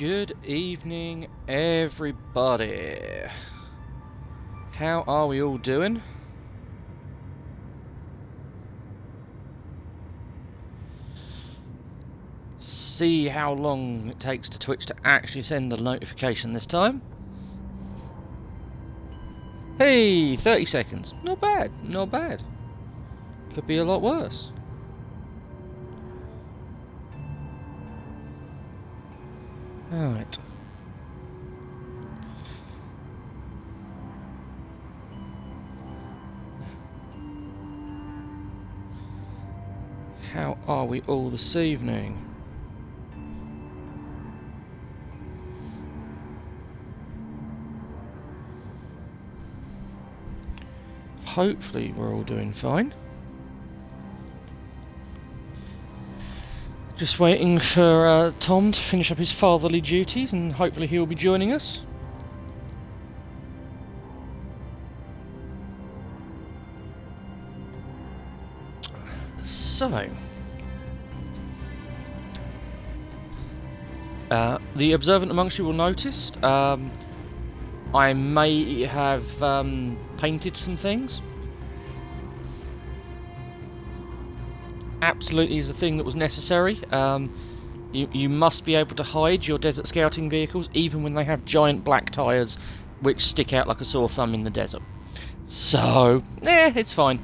Good evening, everybody. How are we all doing? See how long it takes to Twitch to actually send the notification this time. Hey, 30 seconds. Not bad, not bad. Could be a lot worse. Alright. How are we all this evening? Hopefully we're all doing fine. Just waiting for Tom to finish up his fatherly duties and hopefully he'll be joining us. So, the observant amongst you will notice I may have painted some things. Absolutely is a thing that was necessary. You must be able to hide your desert scouting vehicles even when they have giant black tyres which stick out like a sore thumb in the desert. So, it's fine.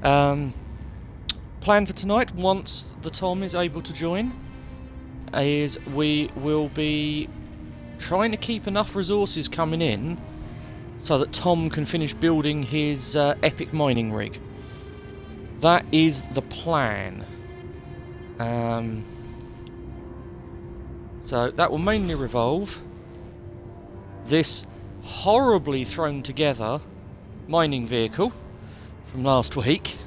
Plan for tonight, once the Tom is able to join, is we will be trying to keep enough resources coming in so that Tom can finish building his epic mining rig. That is the plan. So that will mainly revolve this horribly thrown together mining vehicle from last week,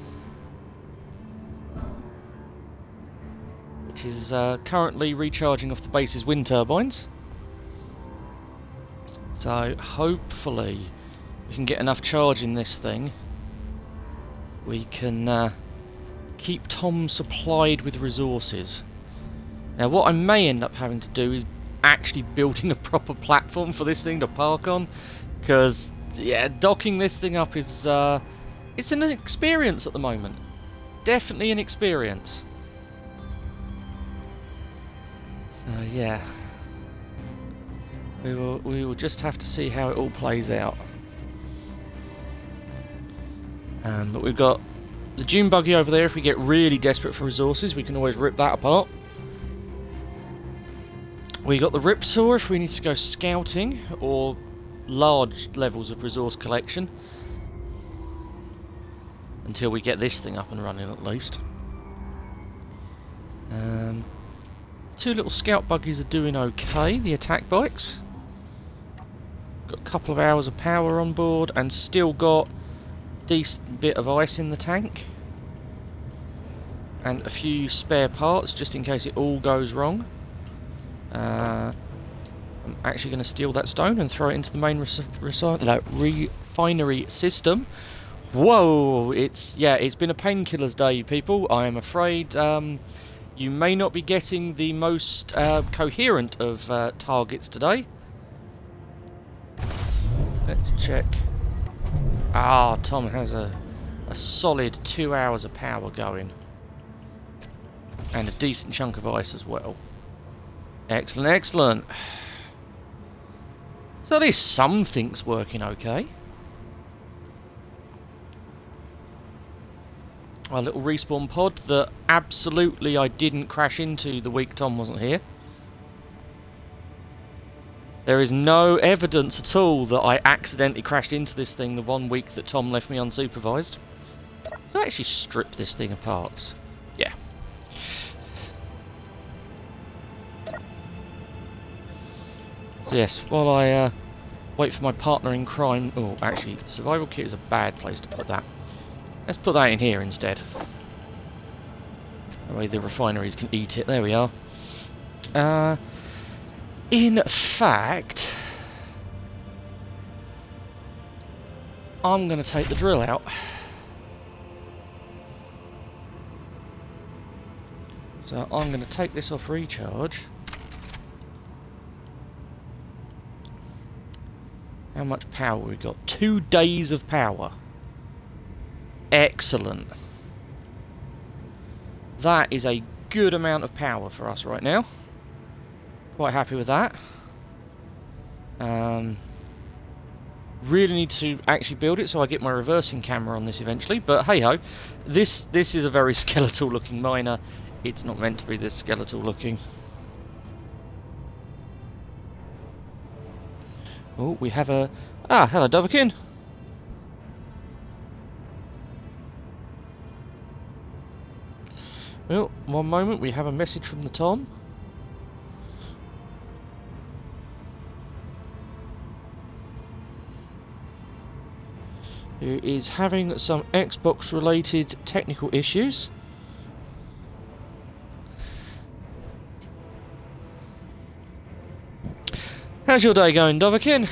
which is currently recharging off the base's wind turbines. So hopefully we can get enough charge in this thing. We can keep Tom supplied with resources. Now what I may end up having to do is actually building a proper platform for this thing to park on, because yeah, docking this thing up is it's an experience at the moment. Definitely an experience. So yeah, we will just have to see how it all plays out. But we've got the dune buggy over there. If we get really desperate for resources, we can always rip that apart. We got the ripsaw if we need to go scouting or large levels of resource collection, until we get this thing up and running at least. Two little scout buggies are doing okay, the attack bikes. Got a couple of hours of power on board and still got decent bit of ice in the tank and a few spare parts just in case it all goes wrong. I'm actually going to steal that stone and throw it into the main refinery system. Whoa, it's been a painkiller's day, people. I am afraid you may not be getting the most coherent of targets today. Let's check. Tom has a solid 2 hours of power going. And a decent chunk of ice as well. Excellent, excellent. So at least something's working okay. Our little respawn pod that absolutely I didn't crash into the week Tom wasn't here. There is no evidence at all that I accidentally crashed into this thing the 1 week that Tom left me unsupervised. Did I actually strip this thing apart? Yeah. So yes, while I wait for my partner in crime... Oh, actually, survival kit is a bad place to put that. Let's put that in here instead. That way the refineries can eat it. There we are. In fact, I'm going to take the drill out. So I'm going to take this off recharge. How much power we got? 2 days of power. Excellent. That is a good amount of power for us right now. Quite happy with that. Really need to actually build it so I get my reversing camera on this eventually, but hey ho, this is a very skeletal looking miner. It's not meant to be this skeletal looking. Oh, we have a... Ah, hello Doverkin. Well, one moment, we have a message from the Tom. Who is having some Xbox related technical issues. How's your day going, Doverkin?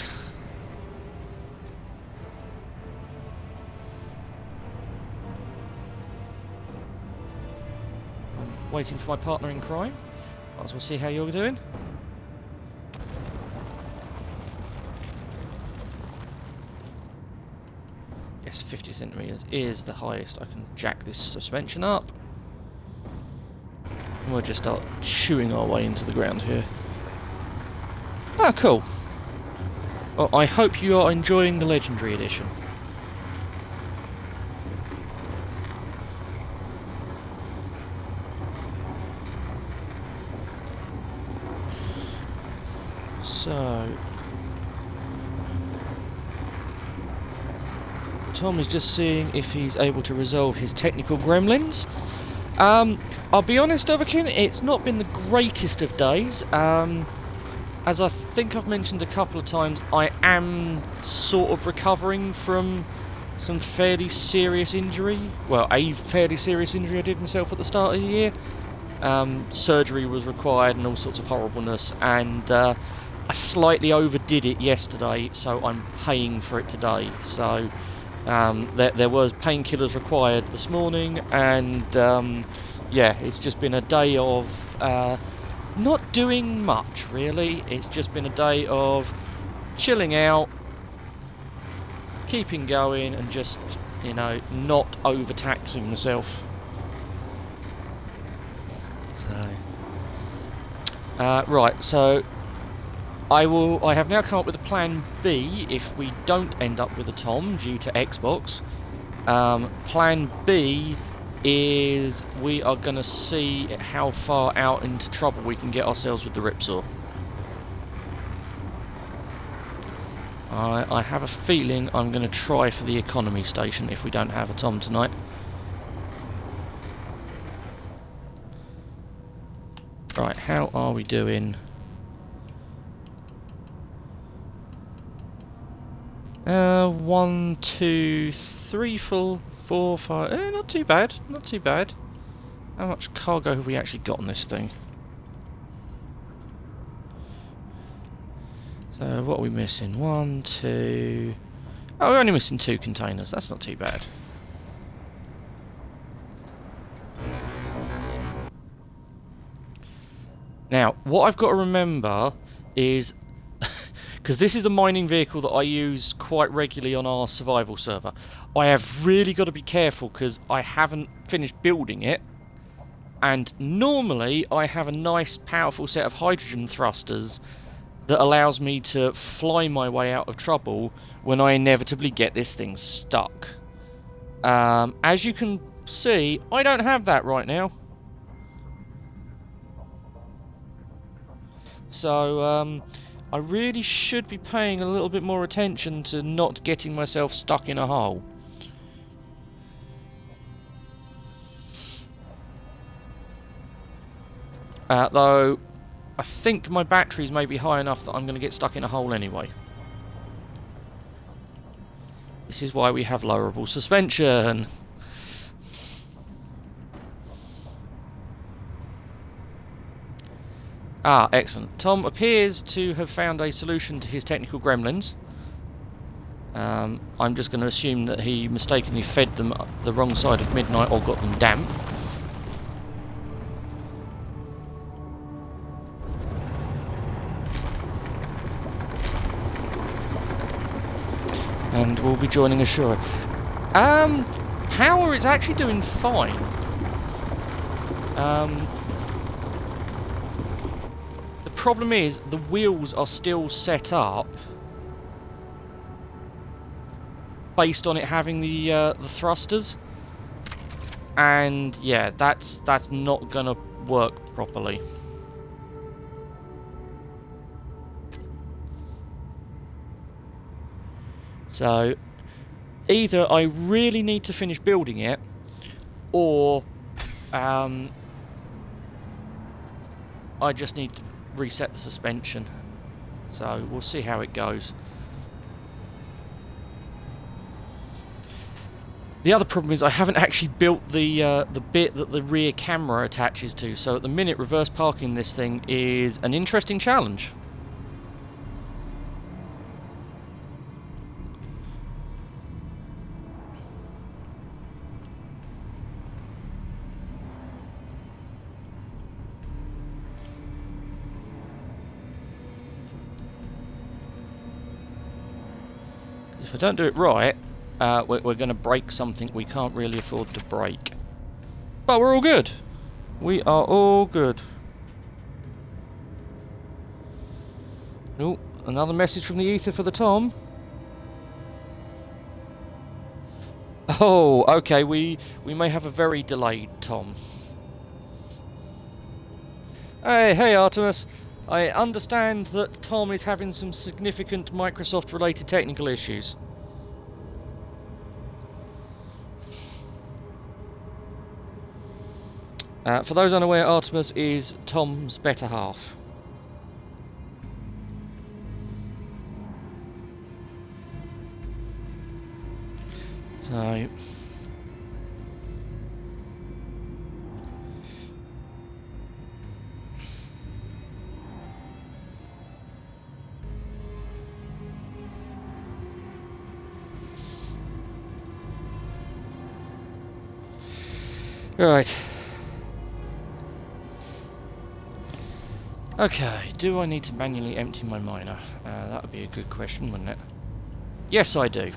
I'm waiting for my partner in crime. Might as well see how you're doing. Yes, 50 centimeters is the highest I can jack this suspension up. And we'll just start chewing our way into the ground here. Ah, cool. Well, I hope you are enjoying the Legendary Edition. So... Tom is just seeing if he's able to resolve his technical gremlins. I'll be honest, Doverkin, it's not been the greatest of days. As I think I've mentioned a couple of times, I am sort of recovering from some fairly serious injury. Well, a fairly serious injury I did myself at the start of the year. Surgery was required and all sorts of horribleness, and I slightly overdid it yesterday, so I'm paying for it today. So there was painkillers required this morning, and yeah, it's just been a day of not doing much really. It's just been a day of chilling out, keeping going, and just, you know, not overtaxing myself. So right, so I have now come up with a plan B if we don't end up with a Tom due to Xbox. Plan B is we are going to see how far out into trouble we can get ourselves with the Ripsaw. I have a feeling I'm going to try for the economy station if we don't have a Tom tonight. Right, how are we doing? 1, 2, 3, 4, 5. Not too bad, not too bad. How much cargo have we actually got on this thing? So what are we missing? 1, 2. Oh, we're only missing 2 containers. That's not too bad. Now, what I've got to remember is, because this is a mining vehicle that I use quite regularly on our survival server, I have really got to be careful because I haven't finished building it, and normally I have a nice powerful set of hydrogen thrusters that allows me to fly my way out of trouble when I inevitably get this thing stuck. As you can see, I don't have that right now. So, I really should be paying a little bit more attention to not getting myself stuck in a hole. Though, I think my batteries may be high enough that I'm going to get stuck in a hole anyway. This is why we have lowerable suspension. Ah, excellent. Tom appears to have found a solution to his technical gremlins. I'm just going to assume that he mistakenly fed them the wrong side of midnight or got them damp. And we'll be joining Ashura. Power is actually doing fine. The problem is the wheels are still set up based on it having the thrusters, and yeah, that's not gonna work properly. So either I really need to finish building it, or I just need to reset the suspension. So we'll see how it goes. The other problem is I haven't actually built the bit that the rear camera attaches to, so at the minute reverse parking this thing is an interesting challenge. If I don't do it right, we're going to break something we can't really afford to break. But we're all good. We are all good. Oh, another message from the ether for the Tom. Oh, okay, we may have a very delayed Tom. Hey Artemis. I understand that Tom is having some significant Microsoft-related technical issues. For those unaware, Artemis is Tom's better half. So... Right. Okay, do I need to manually empty my miner? That would be a good question, wouldn't it? Yes, I do.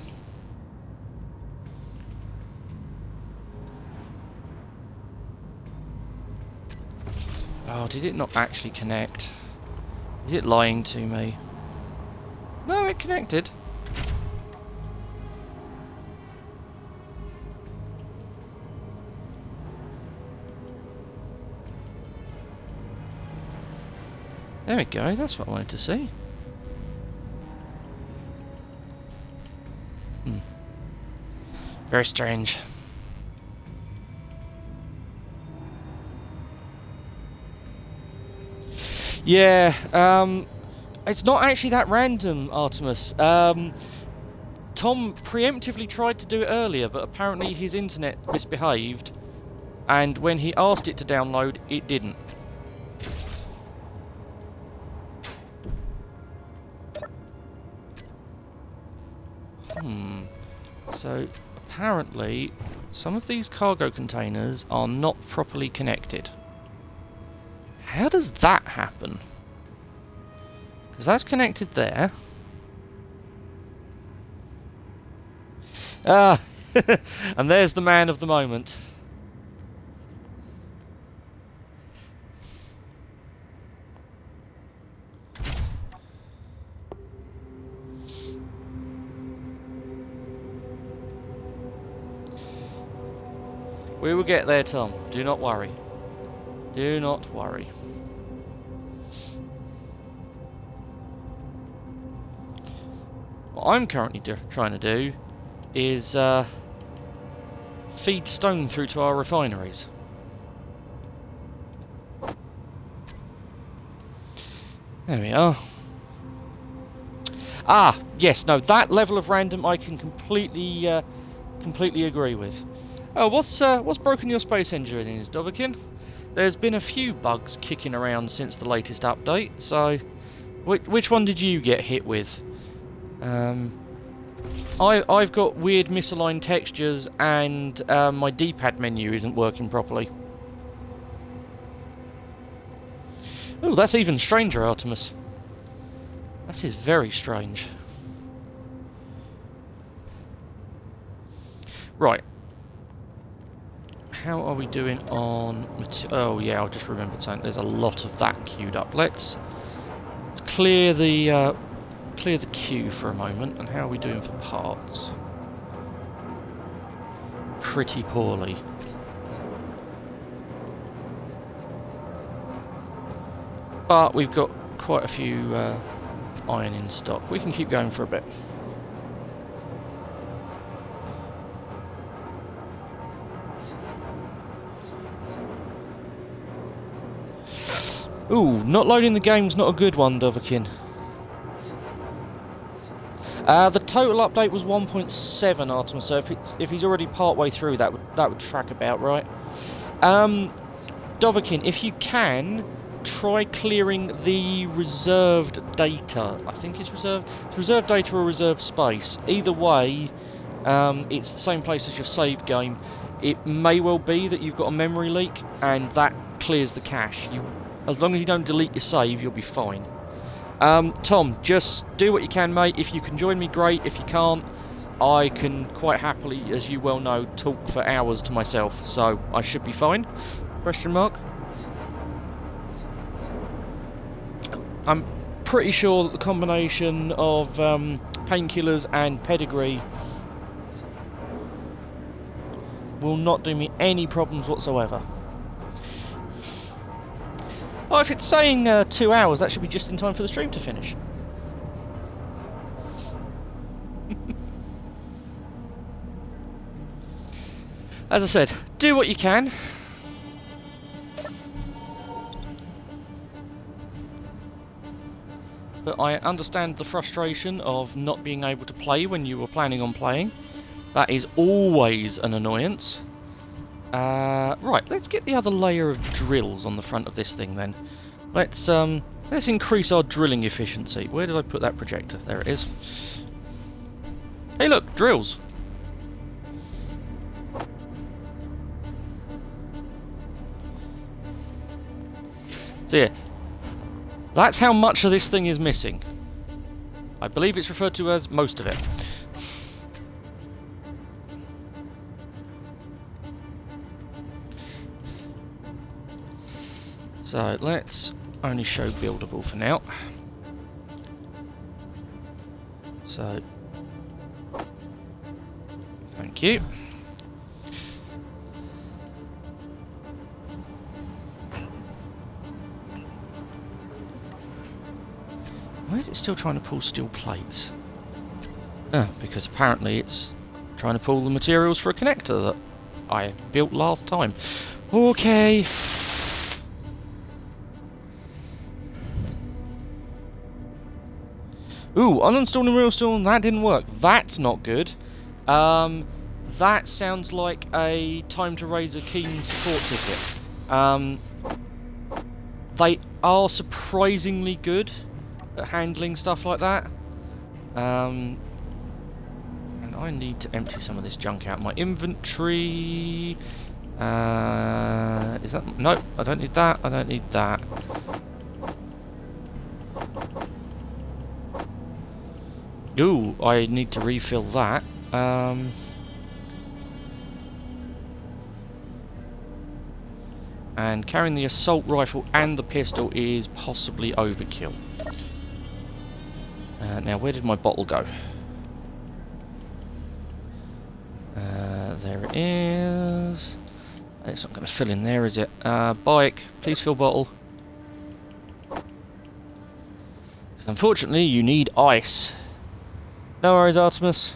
Oh, did it not actually connect? Is it lying to me? No, it connected. There we go, that's what I wanted to see. Very strange. Yeah, it's not actually that random, Artemis. Tom preemptively tried to do it earlier, but apparently his internet misbehaved, and when he asked it to download, it didn't. So, apparently, some of these cargo containers are not properly connected. How does that happen? Because that's connected there. Ah! And there's the man of the moment. We will get there, Tom. Do not worry. Do not worry. What I'm currently trying to do is feed stone through to our refineries. There we are. Ah, yes, no, that level of random I can completely agree with. Oh, what's broken your space engine is, Dovahkiin? There's been a few bugs kicking around since the latest update, so which one did you get hit with? I've got weird misaligned textures, and my D-pad menu isn't working properly. Oh, that's even stranger, Artemis. That is very strange. Right. How are we doing on... Oh yeah, I've just remembered something. There's a lot of that queued up. Let's clear the queue for a moment. And how are we doing for parts? Pretty poorly. But we've got quite a few iron in stock. We can keep going for a bit. Ooh, not loading the game's not a good one, Dovahkiin. The total update was 1.7, Artemis, so if he's already part way through, that would track about right. Dovahkiin, if you can, try clearing the reserved data. I think it's reserved data or reserved space. Either way, it's the same place as your save game. It may well be that you've got a memory leak, and that clears the cache. As long as you don't delete your save, you'll be fine. Tom, just do what you can, mate. If you can join me, great. If you can't, I can quite happily, as you well know, talk for hours to myself. So I should be fine. Question mark. I'm pretty sure that the combination of painkillers and pedigree will not do me any problems whatsoever. Oh, if it's saying 2 hours, that should be just in time for the stream to finish. As I said, do what you can. But I understand the frustration of not being able to play when you were planning on playing. That is always an annoyance. Right, let's get the other layer of drills on the front of this thing then. Let's increase our drilling efficiency. Where did I put that projector? There it is. Hey look, drills. So yeah, that's how much of this thing is missing. I believe it's referred to as most of it. So let's only show buildable for now. So, thank you. Why is it still trying to pull steel plates? Ah, because apparently it's trying to pull the materials for a connector that I built last time. Okay. Ooh, uninstalling real steel, that didn't work. That's not good. That sounds like a time to raise a keen support ticket. They are surprisingly good at handling stuff like that. And I need to empty some of this junk out of my inventory. Is that... No, I don't need that. I don't need that. Ooh, I need to refill that. And carrying the assault rifle and the pistol is possibly overkill. Now, where did my bottle go? There it is. It's not going to fill in there, is it? Bike, please fill bottle. Because unfortunately, you need ice. No worries, Artemis.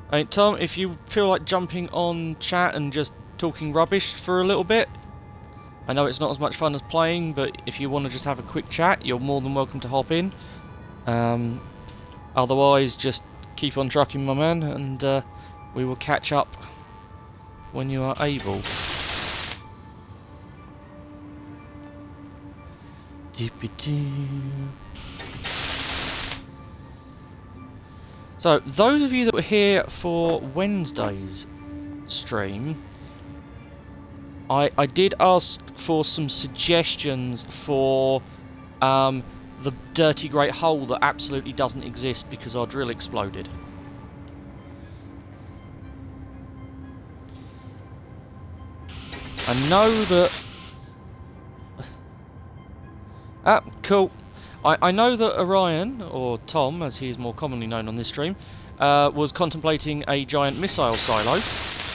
Hey, Tom, if you feel like jumping on chat and just talking rubbish for a little bit, I know it's not as much fun as playing, but if you want to just have a quick chat, you're more than welcome to hop in. Otherwise, just keep on trucking, my man, and we will catch up when you are able. So, those of you that were here for Wednesday's stream, I did ask for some suggestions for the dirty great hole that absolutely doesn't exist because our drill exploded. I know that... Ah, cool. I know that Orion, or Tom, as he is more commonly known on this stream, was contemplating a giant missile silo.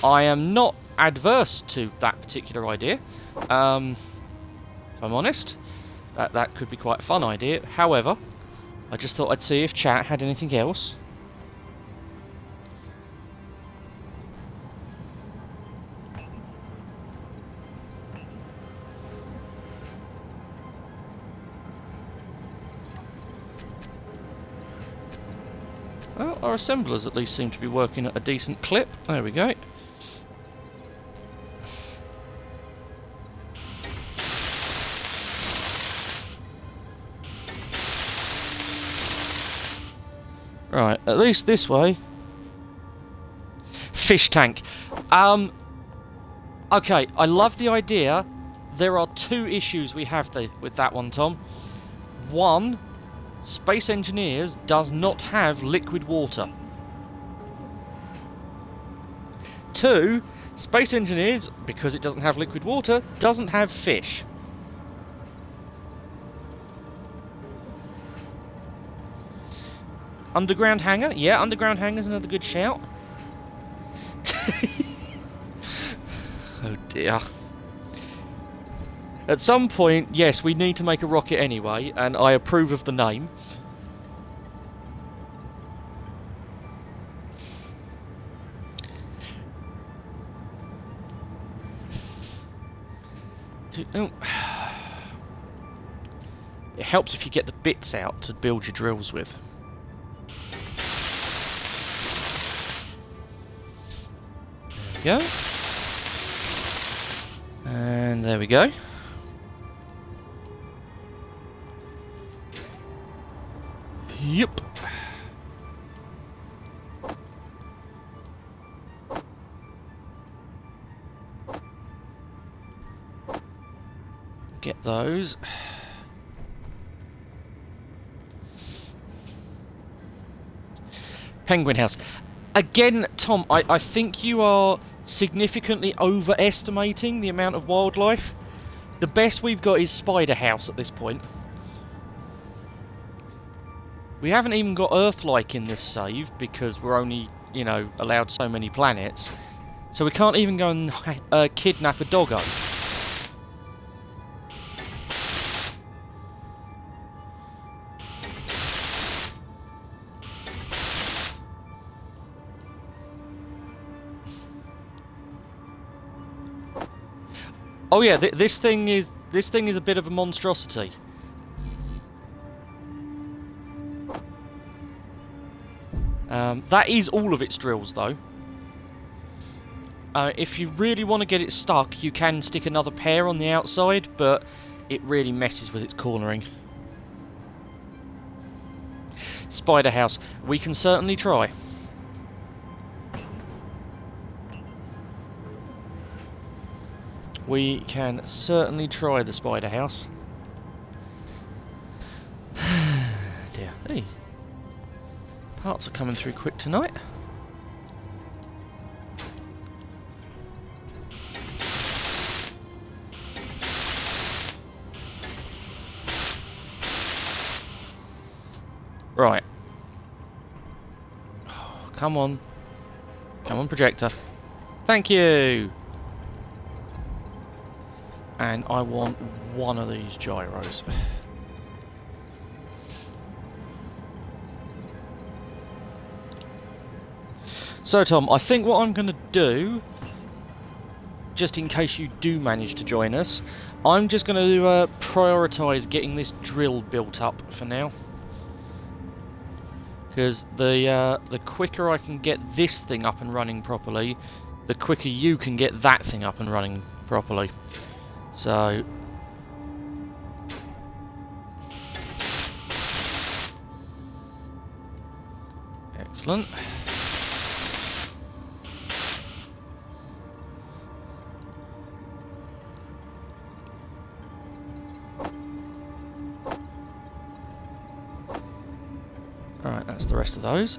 I am not adverse to that particular idea, if I'm honest. That could be quite a fun idea. However, I just thought I'd see if chat had anything else. Well, our assemblers at least seem to be working at a decent clip. There we go. Right, at least this way. Fish tank. Okay, I love the idea. There are two issues we have with that one, Tom. One, Space Engineers does not have liquid water. Two, Space Engineers, because it doesn't have liquid water, doesn't have fish. Underground hangar? Yeah, underground hangar's another good shout. Oh dear. At some point, yes, we need to make a rocket anyway, and I approve of the name. Oh. It helps if you get the bits out to build your drills with. There we go. And there we go. Yep. Get those. Penguin house. Again, Tom, I think you are significantly overestimating the amount of wildlife. The best we've got is Spider House at this point. We haven't even got Earth-like in this save because we're only, you know, allowed so many planets. So we can't even go and kidnap a doggo. Oh yeah, this thing is a bit of a monstrosity. That is all of its drills, though. If you really want to get it stuck, you can stick another pair on the outside, but it really messes with its cornering. Spider house. We can certainly try. We can certainly try the spider house. Dear. Hey. Parts are coming through quick tonight. Right. Oh, come on. Come on, projector. Thank you! And I want one of these gyros. So Tom, I think what I'm going to do, just in case you do manage to join us, I'm just going to prioritise getting this drill built up for now. Because the quicker I can get this thing up and running properly, the quicker you can get that thing up and running properly. So... excellent. That's the rest of those.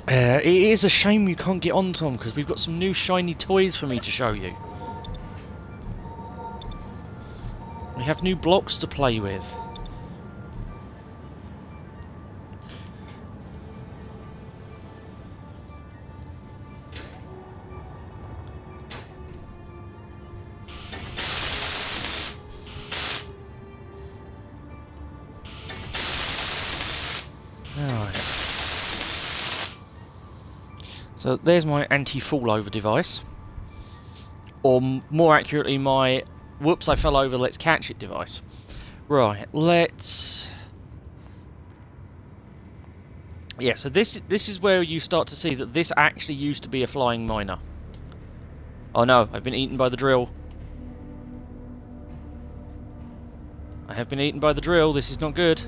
It is a shame you can't get on, Tom, because we've got some new shiny toys for me to show you. We have new blocks to play with. Alright. So there's my anti-fallover device. Or more accurately, my whoops, I fell over, let's catch it device. Right, let's... Yeah, so this is where you start to see that this actually used to be a flying miner. Oh no, I've been eaten by the drill. I have been eaten by the drill, this is not good.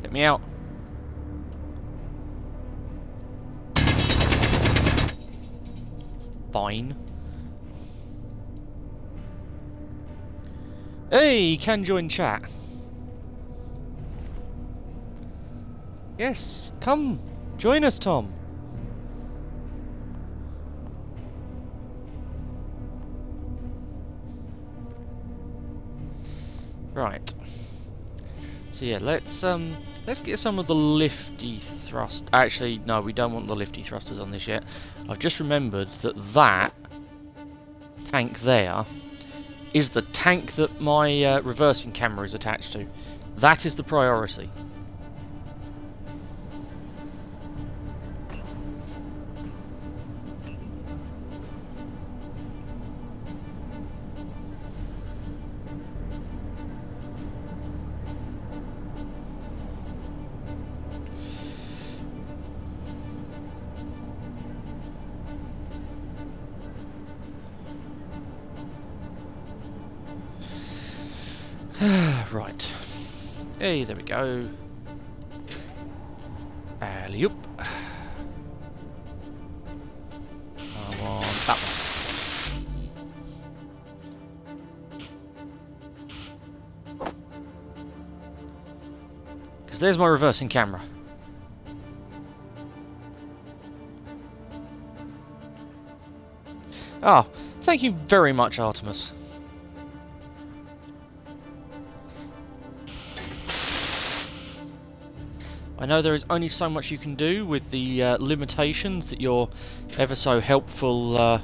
Get me out. Fine. Hey, you can join chat. Yes, come, join us, Tom. Right. So yeah, let's get some of the lifty thrust. Actually, no, we don't want the lifty thrusters on this yet. I've just remembered that tank there is the tank that my reversing camera is attached to. That is the priority. Right. Hey, there we go. Alley-oop. I want that one. Because there's my reversing camera. Oh, thank you very much, Artemis. I know there is only so much you can do with the limitations that your ever so helpful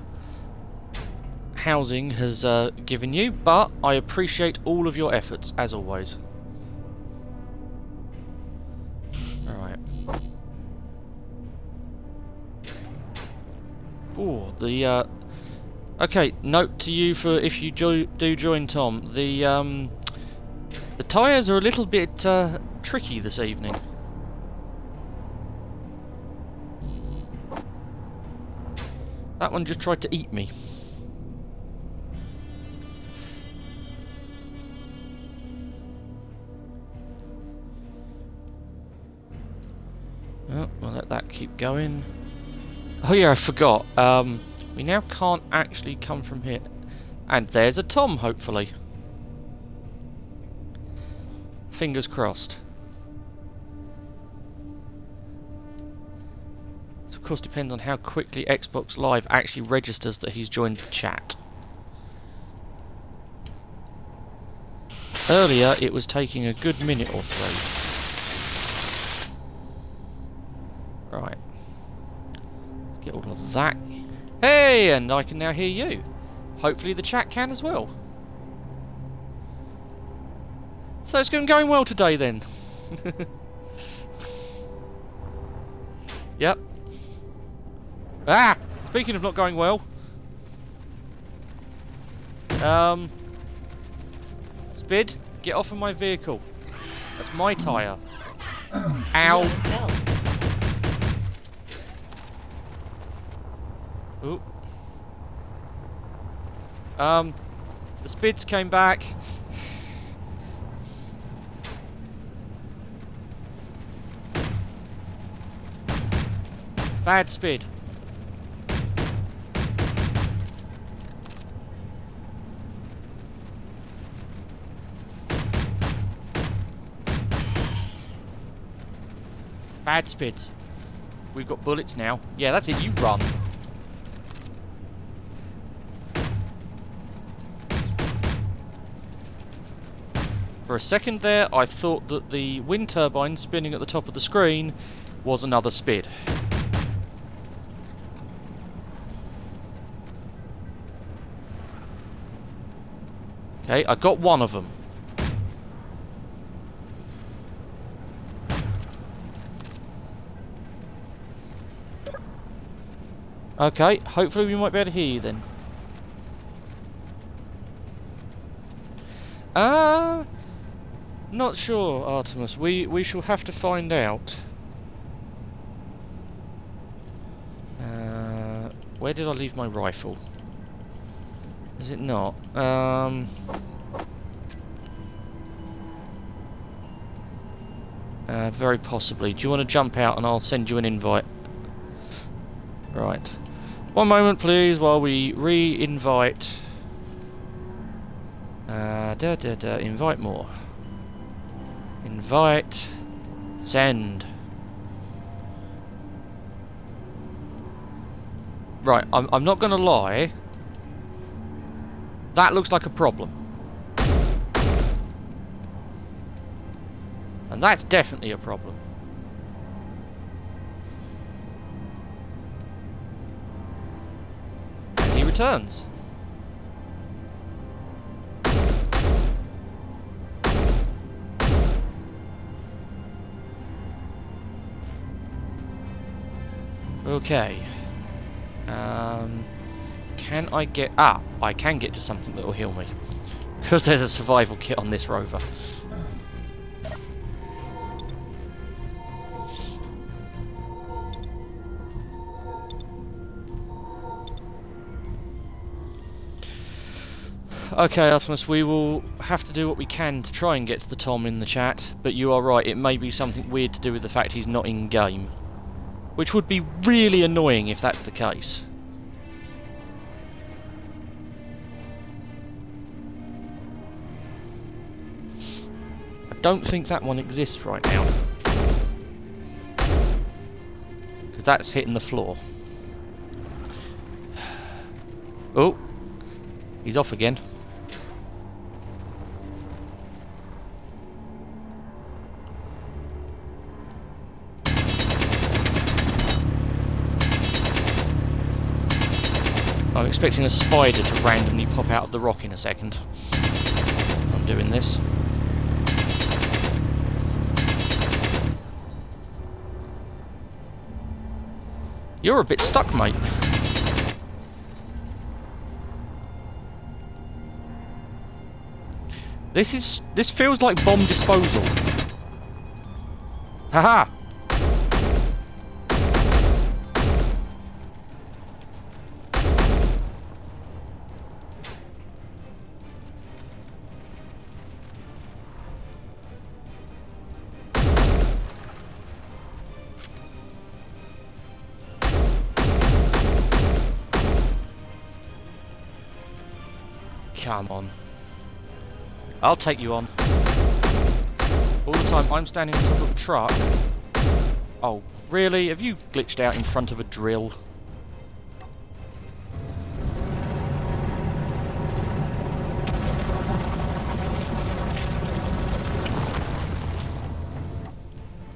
housing has given you, but I appreciate all of your efforts, as always. Alright. Ooh, the... Okay, note to you for if you do join Tom, the tyres are a little bit tricky this evening. That one just tried to eat me. Oh, we'll let that keep going. Oh yeah, I forgot. We now can't actually come from here. And there's a Tom, hopefully. Fingers crossed. Of course, depends on how quickly Xbox Live actually registers that he's joined the chat. Earlier, it was taking a good minute or three. Right. Let's get all of that. Hey, and I can now hear you. Hopefully the chat can as well. So it's going well today then. Yep. Ah! Speaking of not going well. Spid, get off of my vehicle. That's my tyre. Ow. Ooh. The Spids came back. Bad Spid. Bad spids. We've got bullets now. Yeah, that's it. You run. For a second there, I thought that the wind turbine spinning at the top of the screen was another spid. Okay, I got one of them. Okay, hopefully we might be able to hear you then. Not sure, Artemis. We shall have to find out. Where did I leave my rifle? Is it not? Very possibly. Do you want to jump out and I'll send you an invite? Right. One moment, please, while we re-invite. Invite more. Invite. Send. Right, I'm not gonna lie. That looks like a problem. And that's definitely a problem. And he returns. Okay. Can I get... I can get to something that will heal me. Because there's a survival kit on this rover. Okay, Artemis, we will have to do what we can to try and get to the Tom in the chat, but you are right, it may be something weird to do with the fact he's not in-game. Which would be really annoying if that's the case. I don't think that one exists right now. Because that's hitting the floor. Oh! He's off again. I'm expecting a spider to randomly pop out of the rock in a second. I'm doing this. You're a bit stuck, mate. This feels like bomb disposal. Haha! Come on. I'll take you on. All the time I'm standing on top of a truck. Oh, really? Have you glitched out in front of a drill?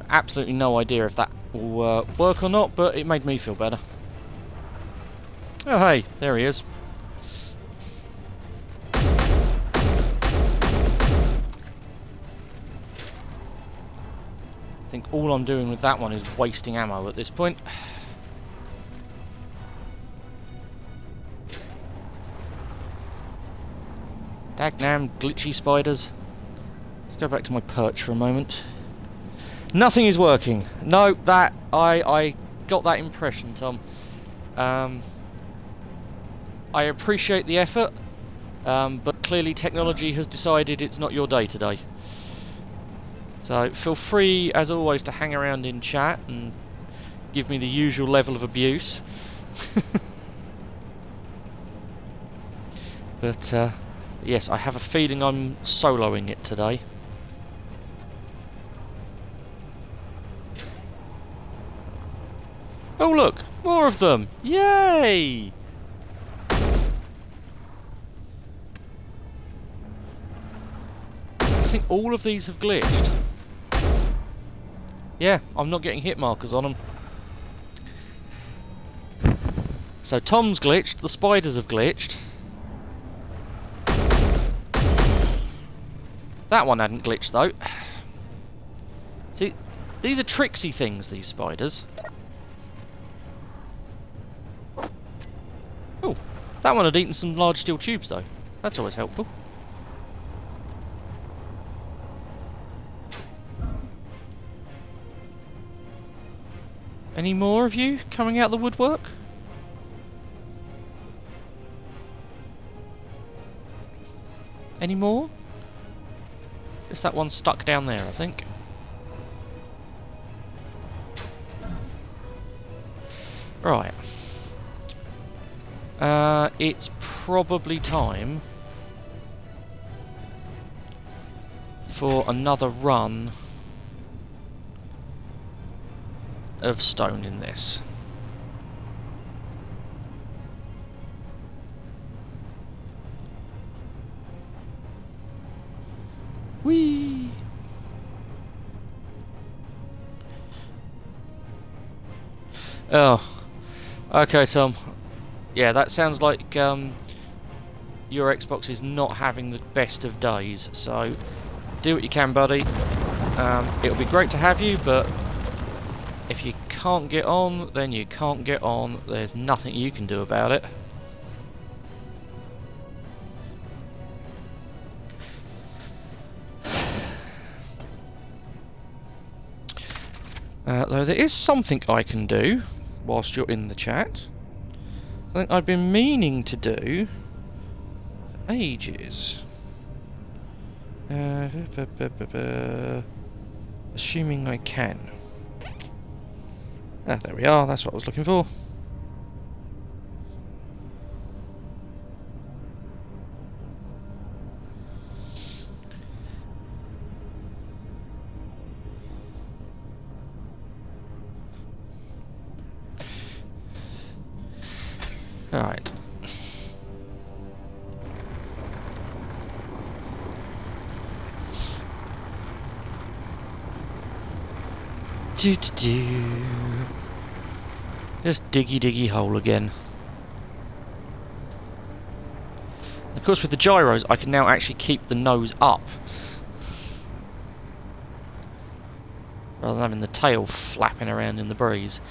Absolutely no idea if that will work or not, but it made me feel better. Oh hey, there he is. I think all I'm doing with that one is wasting ammo at this point. Dagnam glitchy spiders. Let's go back to my perch for a moment. Nothing is working. No, that I got that impression, Tom. I appreciate the effort, but clearly technology has decided it's not your day today. So feel free, as always, to hang around in chat and give me the usual level of abuse. But yes, I have a feeling I'm soloing it today. look! More of them! Yay! I think all of these have glitched. Yeah, I'm not getting hit markers on them. So Tom's glitched, the spiders have glitched. That one hadn't glitched though. See, these are tricksy things, these spiders. Oh, that one had eaten some large steel tubes though. That's always helpful. Any more of you coming out the woodwork? Any more? Just that one stuck down there, I think. Right. It's probably time for another run of stone in this. Whee! Oh, okay, Tom. Yeah, that sounds like your Xbox is not having the best of days. So, do what you can, buddy. It'll be great to have you, but if you can't get on, then you can't get on. There's nothing you can do about it. Though there is something I can do whilst you're in the chat. Something I've been meaning to do for ages. Assuming I can. Ah, there we are, that's what I was looking for. Alright. Just diggy hole again. Of course, with the gyros, I can now actually keep the nose up, rather than having the tail flapping around in the breeze.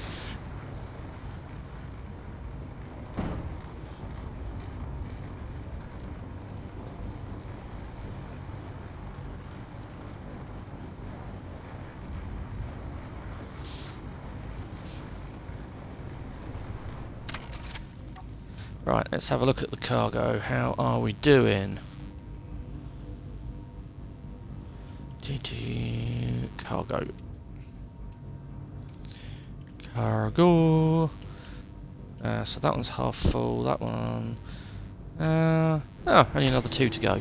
Right, let's have a look at the cargo. How are we doing? Cargo. Cargo. So that one's half full. That one. Oh, only another 2 to go.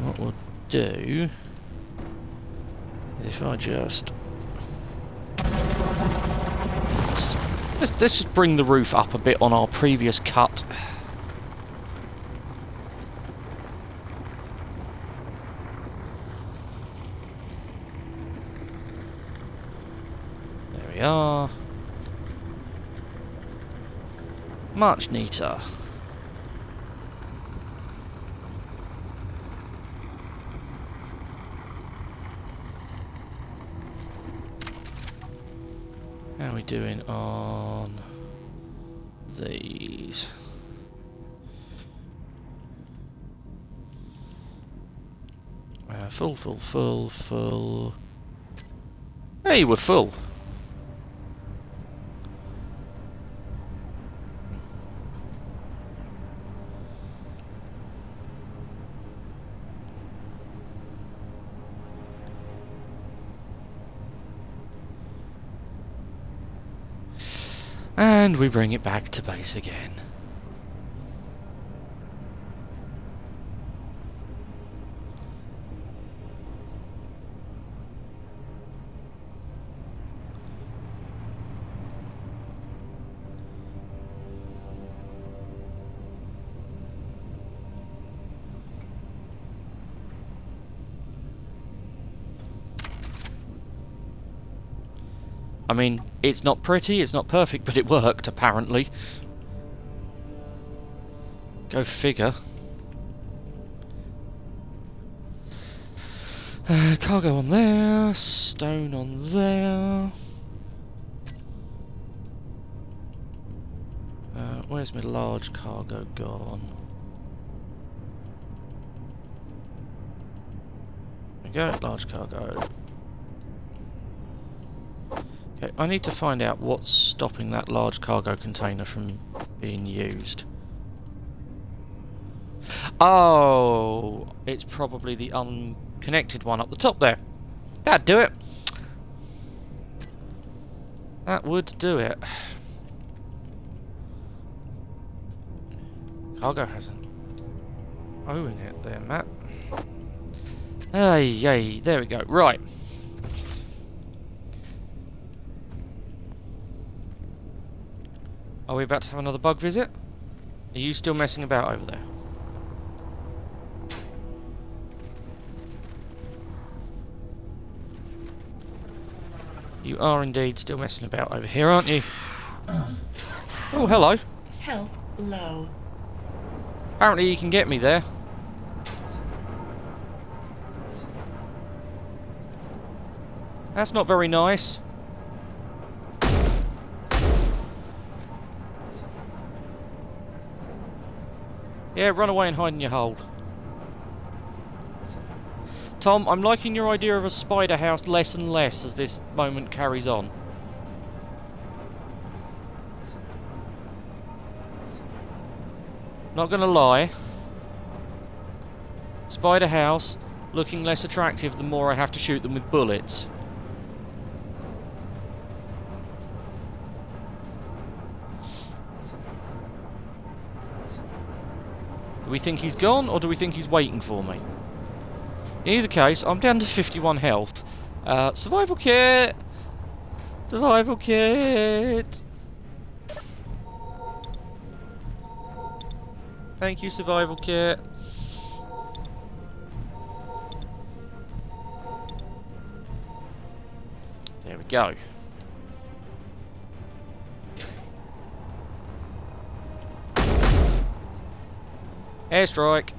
What we'll do is if I just let's just bring the roof up a bit on our previous cut. There we are. Much neater. How are we doing on these? Full. Hey, we're full. And we bring it back to base again. I mean, it's not pretty, it's not perfect, but it worked, apparently. Go figure. Cargo on there, stone on there. Where's my large cargo gone? There we go, large cargo. Okay, I need to find out what's stopping that large cargo container from being used. Oh, it's probably the unconnected one up the top there. That'd do it. That would do it. Cargo has an O in it there, Matt. Ay, there we go. Right. Are we about to have another bug visit? Are you still messing about over there? You are indeed still messing about over here, aren't you? Oh, hello. Health low. Apparently you can get me there. That's not very nice. Yeah, run away and hide in your hole. Tom, I'm liking your idea of a spider house less and less as this moment carries on. Not gonna lie. Spider house looking less attractive the more I have to shoot them with bullets. Do we think he's gone, or do we think he's waiting for me? In either case, I'm down to 51 health. Survival kit! Survival kit! Thank you, survival kit. There we go. Airstrike.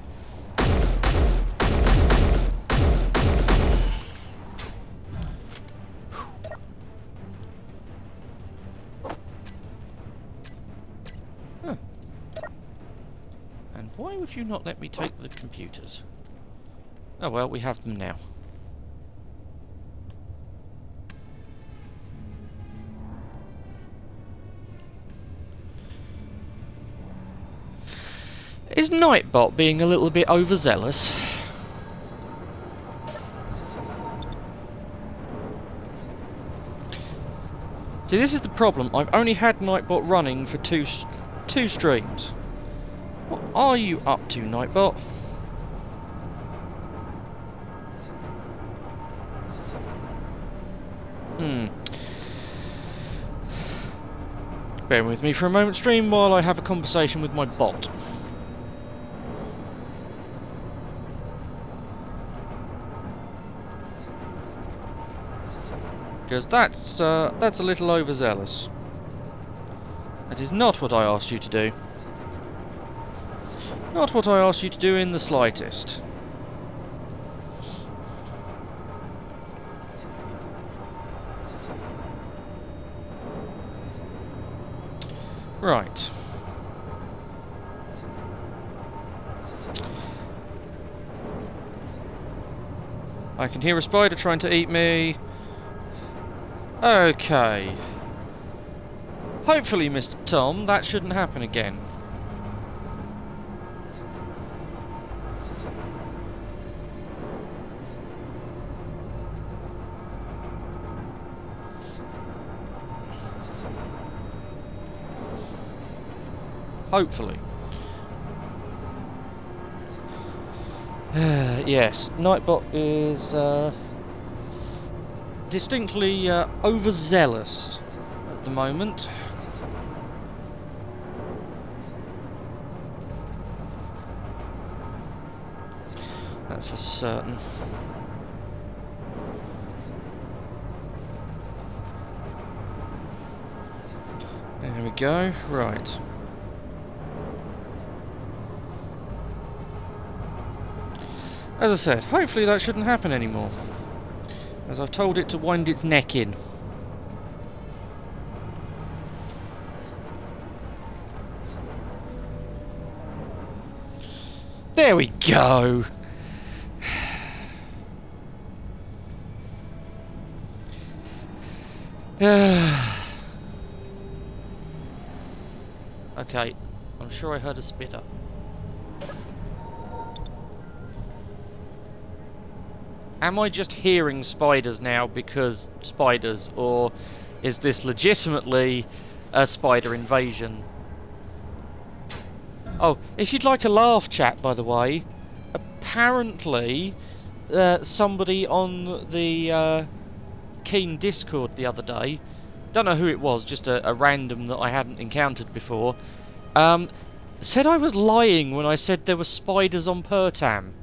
Huh. And why would you not let me take the computers? Oh well, we have them now. Is Nightbot being a little bit overzealous? See, this is the problem. I've only had Nightbot running for two streams. What are you up to, Nightbot? Bear with me for a moment, stream, while I have a conversation with my bot. Because that's a little overzealous. That is not what I asked you to do. Not what I asked you to do in the slightest. Right. I can hear a spider trying to eat me. Okay. Hopefully, Mr. Tom, that shouldn't happen again. Hopefully. Yes, Nightbot is distinctly overzealous at the moment. That's for certain. we go. Right. As I said, hopefully that shouldn't happen anymore, as I've told it to wind its neck in. There we go! Okay, I'm sure I heard a spitter. Am I just hearing spiders now because spiders, or is this legitimately a spider invasion? Oh, if you'd like a laugh, chat, by the way, apparently somebody on the Keen Discord the other day, don't know who it was, just a random that I hadn't encountered before, said I was lying when I said there were spiders on Pertam.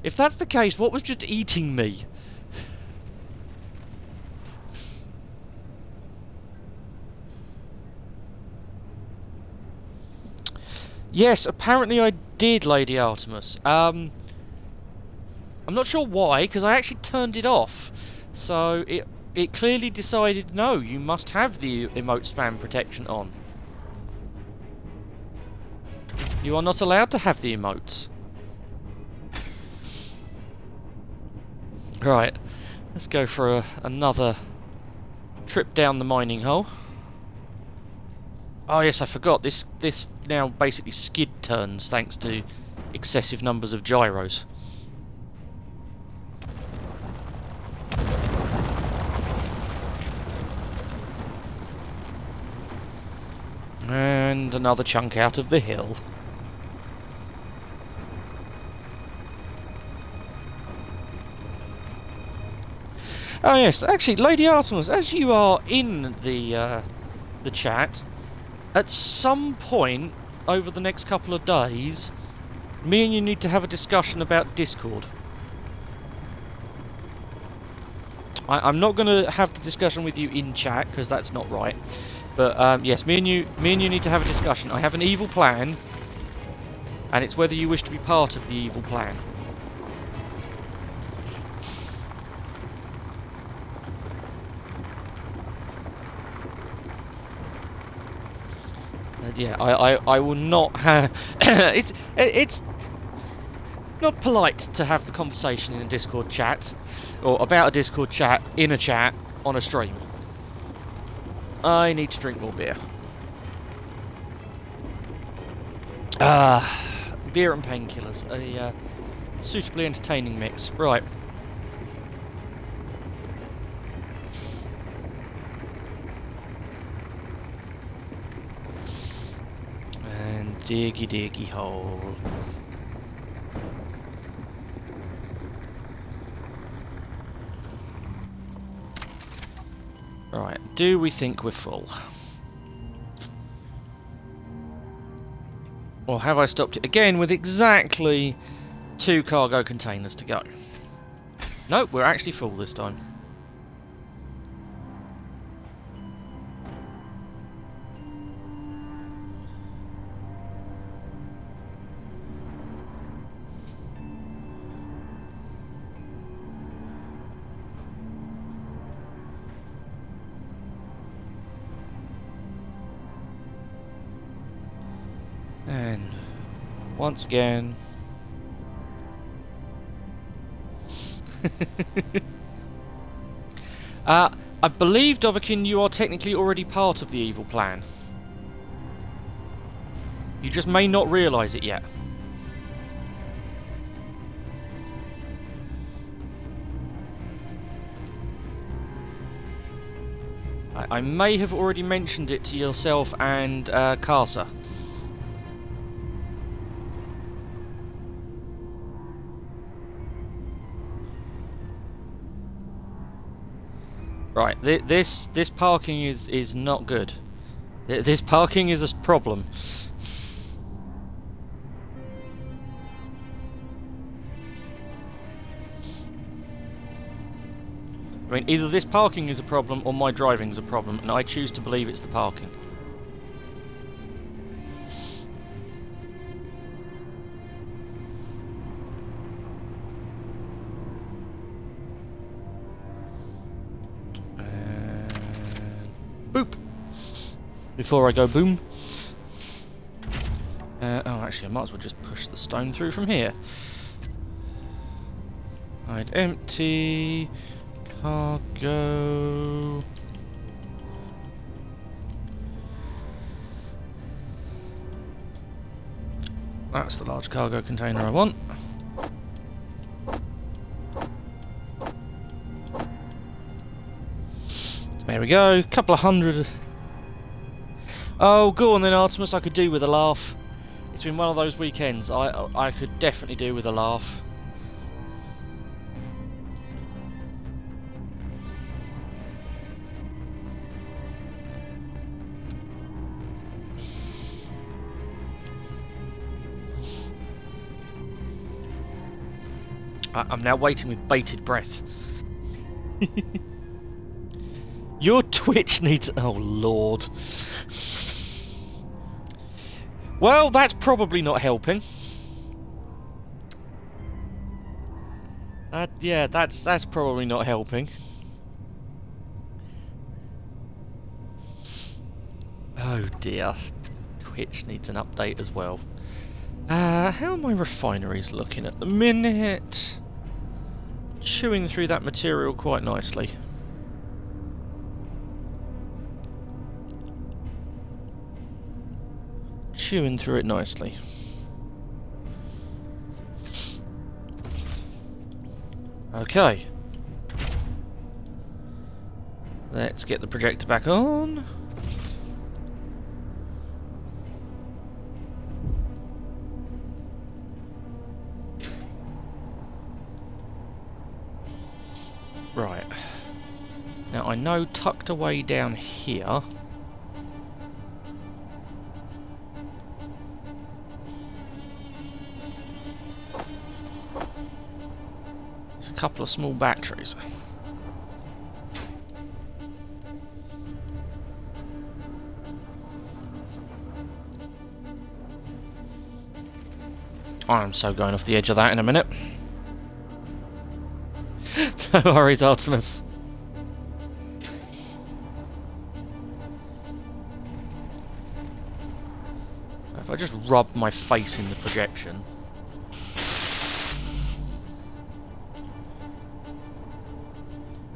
If that's the case, what was just eating me? Yes, apparently I did, Lady Artemis. I'm not sure why, because I actually turned it off. So it clearly decided, no, you must have the emote spam protection on. You are not allowed to have the emotes. Right, let's go for another trip down the mining hole. Oh yes, I forgot, this now basically skid turns thanks to excessive numbers of gyros. And another chunk out of the hill. Oh yes, actually, Lady Artemis, as you are in the chat, at some point over the next couple of days, me and you need to have a discussion about Discord. I'm not going to have the discussion with you in chat because that's not right. But yes, me and you need to have a discussion. I have an evil plan, and it's whether you wish to be part of the evil plan. Yeah, I will not have... it's not polite to have the conversation in a Discord chat, or about a Discord chat, in a chat, on a stream. I need to drink more beer. Beer and painkillers, a suitably entertaining mix. Right. And diggy hole. Right, do we think we're full? Or have I stopped it again with exactly 2 cargo containers to go? Nope, we're actually full this time. And once again... I believe, Dovahkiin, you are technically already part of the evil plan. You just may not realise it yet. I may have already mentioned it to yourself and Karsa. Right, this parking is not good. This parking is a problem. I mean, either this parking is a problem or my driving is a problem, and I choose to believe it's the parking. Boop! Before I go boom. Oh, actually, I might as well just push the stone through from here. I'd empty. Cargo. That's the large cargo container I want. There we go, couple of hundred. Oh, go on then, Artemis, I could do with a laugh. It's been one of those weekends I could definitely do with a laugh. I'm now waiting with bated breath. Your Twitch needs... Oh, Lord. Well, that's probably not helping. Yeah, that's probably not helping. Oh, dear. Twitch needs an update as well. How are my refineries looking at the minute? Chewing through that material quite nicely. Chewing through it nicely. Okay. Let's get the projector back on. Right. Now I know tucked away down here there's a couple of small batteries. I'm so going off the edge of that in a minute. No worries, Artemis. If I just rub my face in the projection.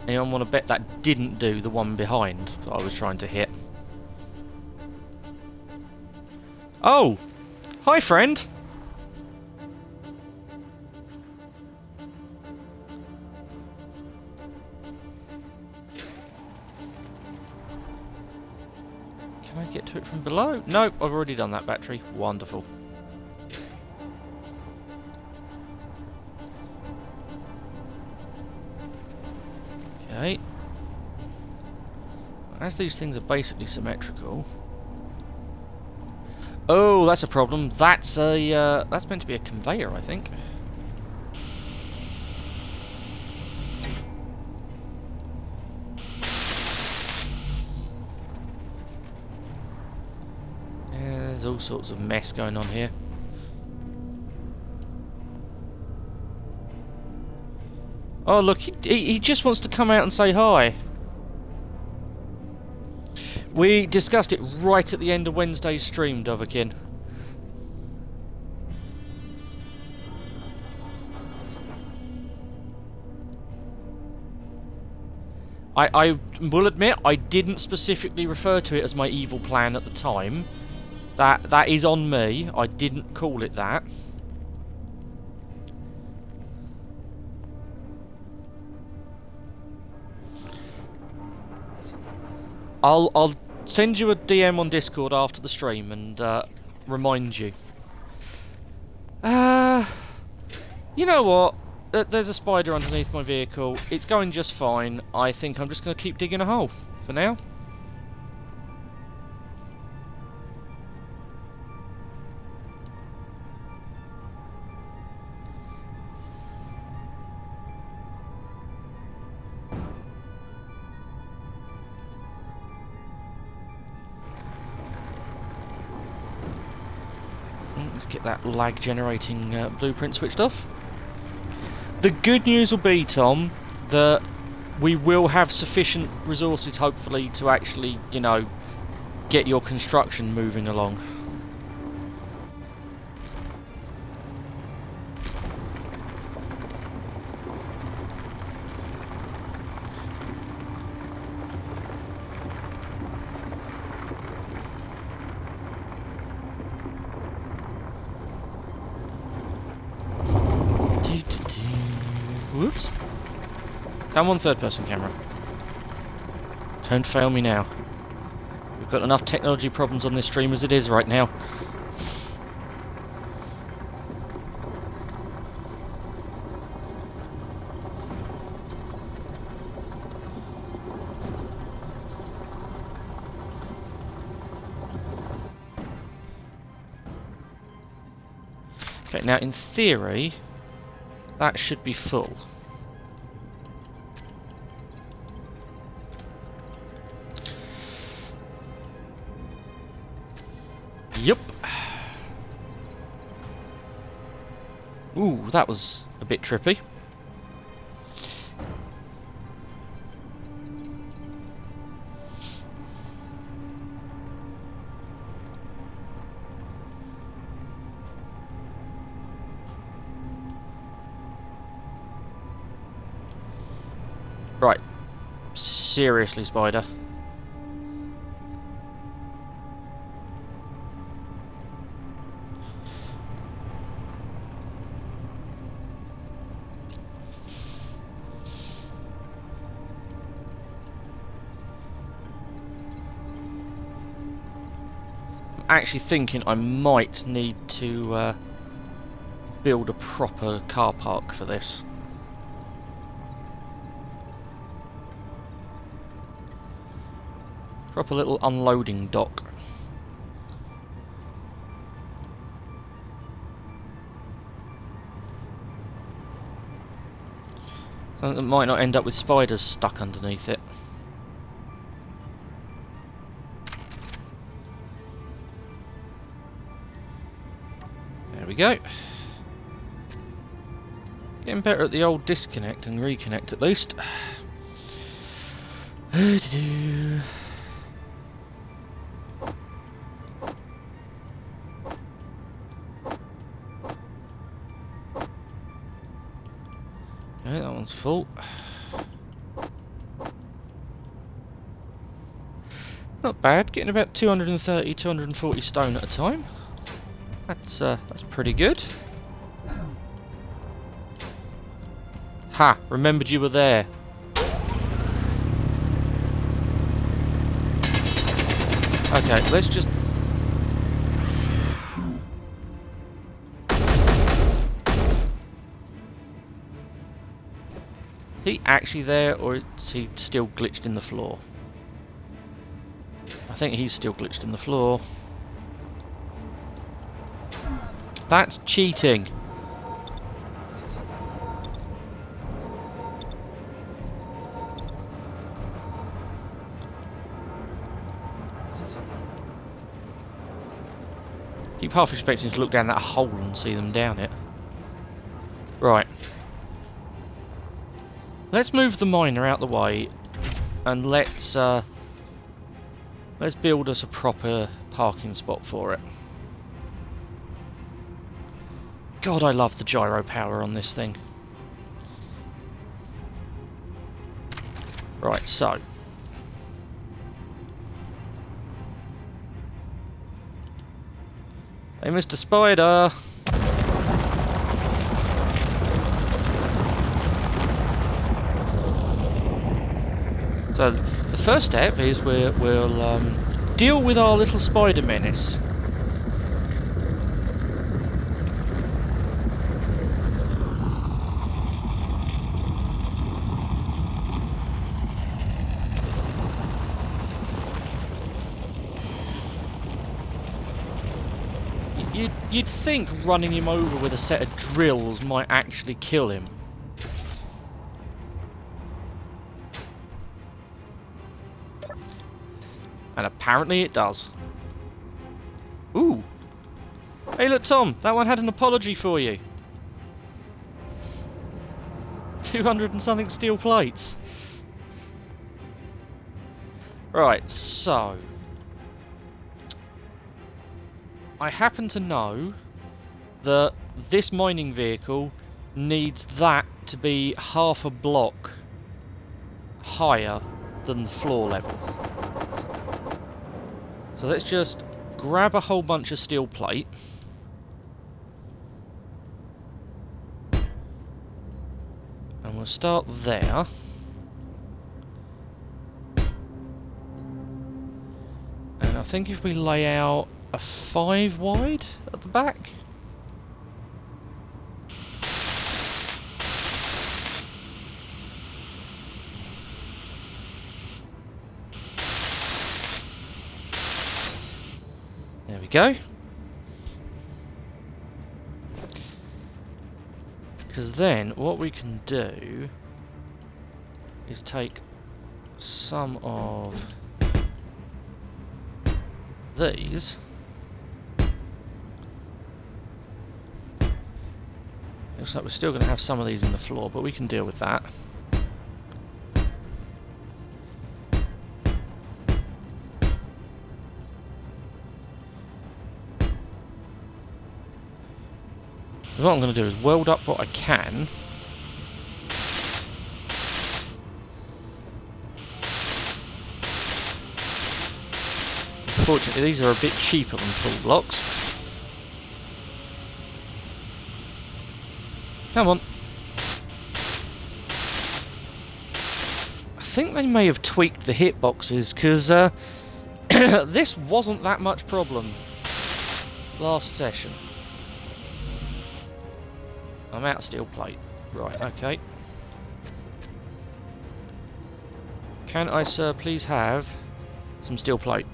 Anyone want to bet that didn't do the one behind that I was trying to hit? Oh! Hi, friend! Can I get to it from below? Nope, I've already done that battery. Wonderful. Okay. As these things are basically symmetrical... Oh, that's a problem. That's a that's meant to be a conveyor, I think. Yeah, there's all sorts of mess going on here. Oh look, he just wants to come out and say hi. We discussed it right at the end of Wednesday's stream, Doverkin. I will admit, I didn't specifically refer to it as my evil plan at the time. That is on me. I didn't call it that. I'll send you a DM on Discord after the stream and remind you. You know what? There's a spider underneath my vehicle. It's going just fine. I think I'm just going to keep digging a hole for now. Let's get that lag generating blueprint switched off. The good news will be, Tom, that we will have sufficient resources, hopefully, to actually, you know, get your construction moving along. Whoops. Come on, third person camera. Don't fail me now. We've got enough technology problems on this stream as it is right now. Okay, now in theory, that should be full. Yup. Ooh, that was a bit trippy. Right. Seriously, Spider. I'm actually thinking I might need to build a proper car park for this. Proper little unloading dock. Something that might not end up with spiders stuck underneath it. There we go. Getting better at the old disconnect and reconnect at least. Okay, that one's full. Not bad, getting about 230, 240 stone at a time. That's pretty good. Ha! Remembered you were there. Okay, let's just... Is he actually there, or is he still glitched in the floor? I think he's still glitched in the floor. That's cheating. Keep half expecting to look down that hole and see them down it. Right. Let's move the miner out the way, and let's build us a proper parking spot for it. God, I love the gyro power on this thing. Right, so. Hey, Mr. Spider! So, the first step is we'll deal with our little spider menace. You'd think running him over with a set of drills might actually kill him. And apparently it does. Ooh! Hey look, Tom, that one had an apology for you. 200 and something steel plates. Right, so I happen to know that this mining vehicle needs that to be half a block higher than the floor level. So let's just grab a whole bunch of steel plate. And we'll start there. And I think if we lay out a 5 wide at the back. There we go. Because then what we can do is take some of these. Looks like we're still going to have some of these in the floor, but we can deal with that. What I'm going to do is weld up what I can. Unfortunately, these are a bit cheaper than full blocks. Come on. I think they may have tweaked the hitboxes, because this wasn't that much problem last session. I'm out of steel plate. Right, okay. Can I, sir, please have some steel plate?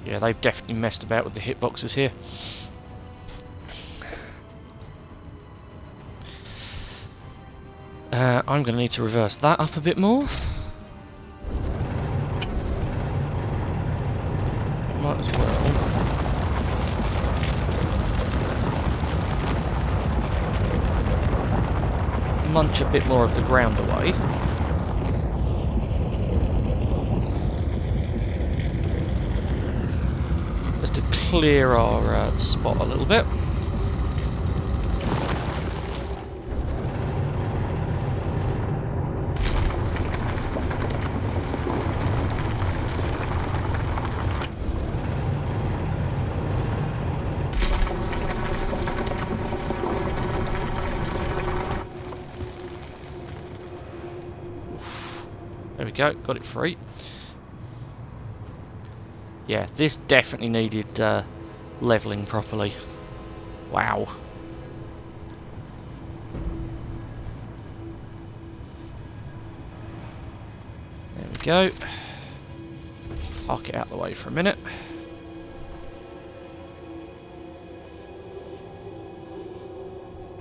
Yeah, they've definitely messed about with the hitboxes here. I'm going to need to reverse that up a bit more. Might as well. Munch a bit more of the ground away. Just to clear our spot a little bit. There we go, got it free. Yeah, this definitely needed levelling properly. Wow. There we go. Park it out the way for a minute.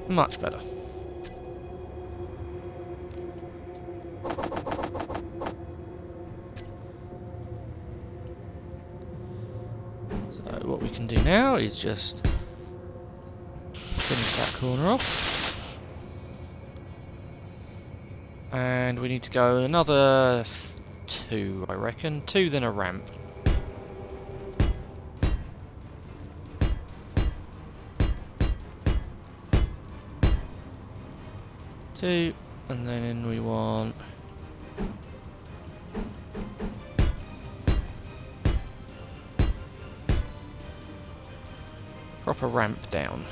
Much better. What we can do now is just finish that corner off, and we need to go another 2, I reckon. 2, then a ramp. Two, and then we want proper ramp down.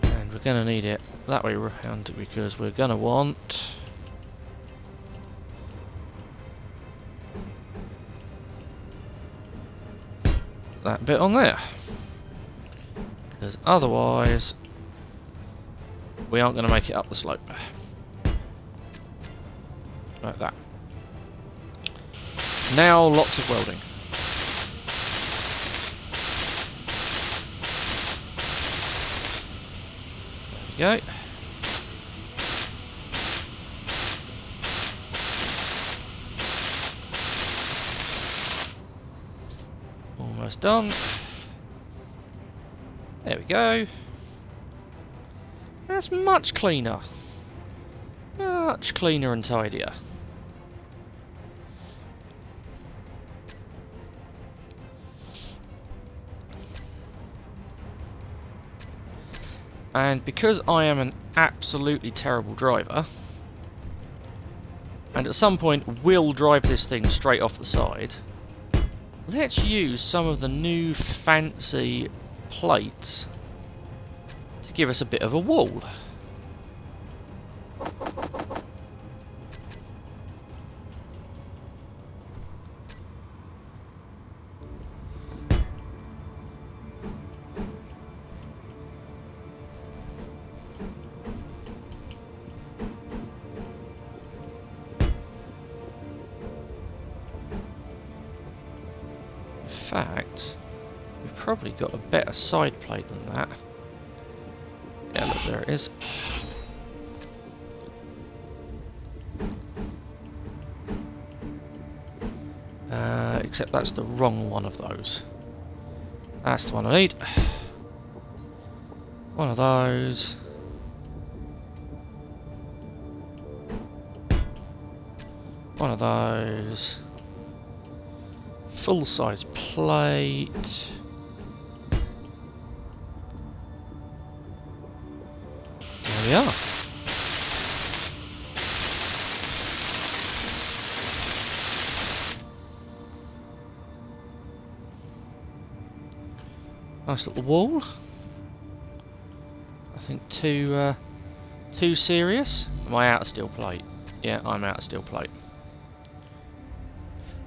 And we're going to need it that way around because we're going to want that bit on there. Because otherwise we aren't going to make it up the slope. Like that. Now lots of welding. go. Almost done. There we go. That's much cleaner. Much cleaner and tidier. And because I am an absolutely terrible driver, and at some point will drive this thing straight off the side, let's use some of the new fancy plates to give us a bit of a wall. In fact, we've probably got a better side plate than that. Yeah, look, there it is. Except that's the wrong one of those. That's the one I need. One of those. One of those. Full-size plate. There we are. Nice little wall. I think too serious. Am I out of steel plate? Yeah, I'm out of steel plate.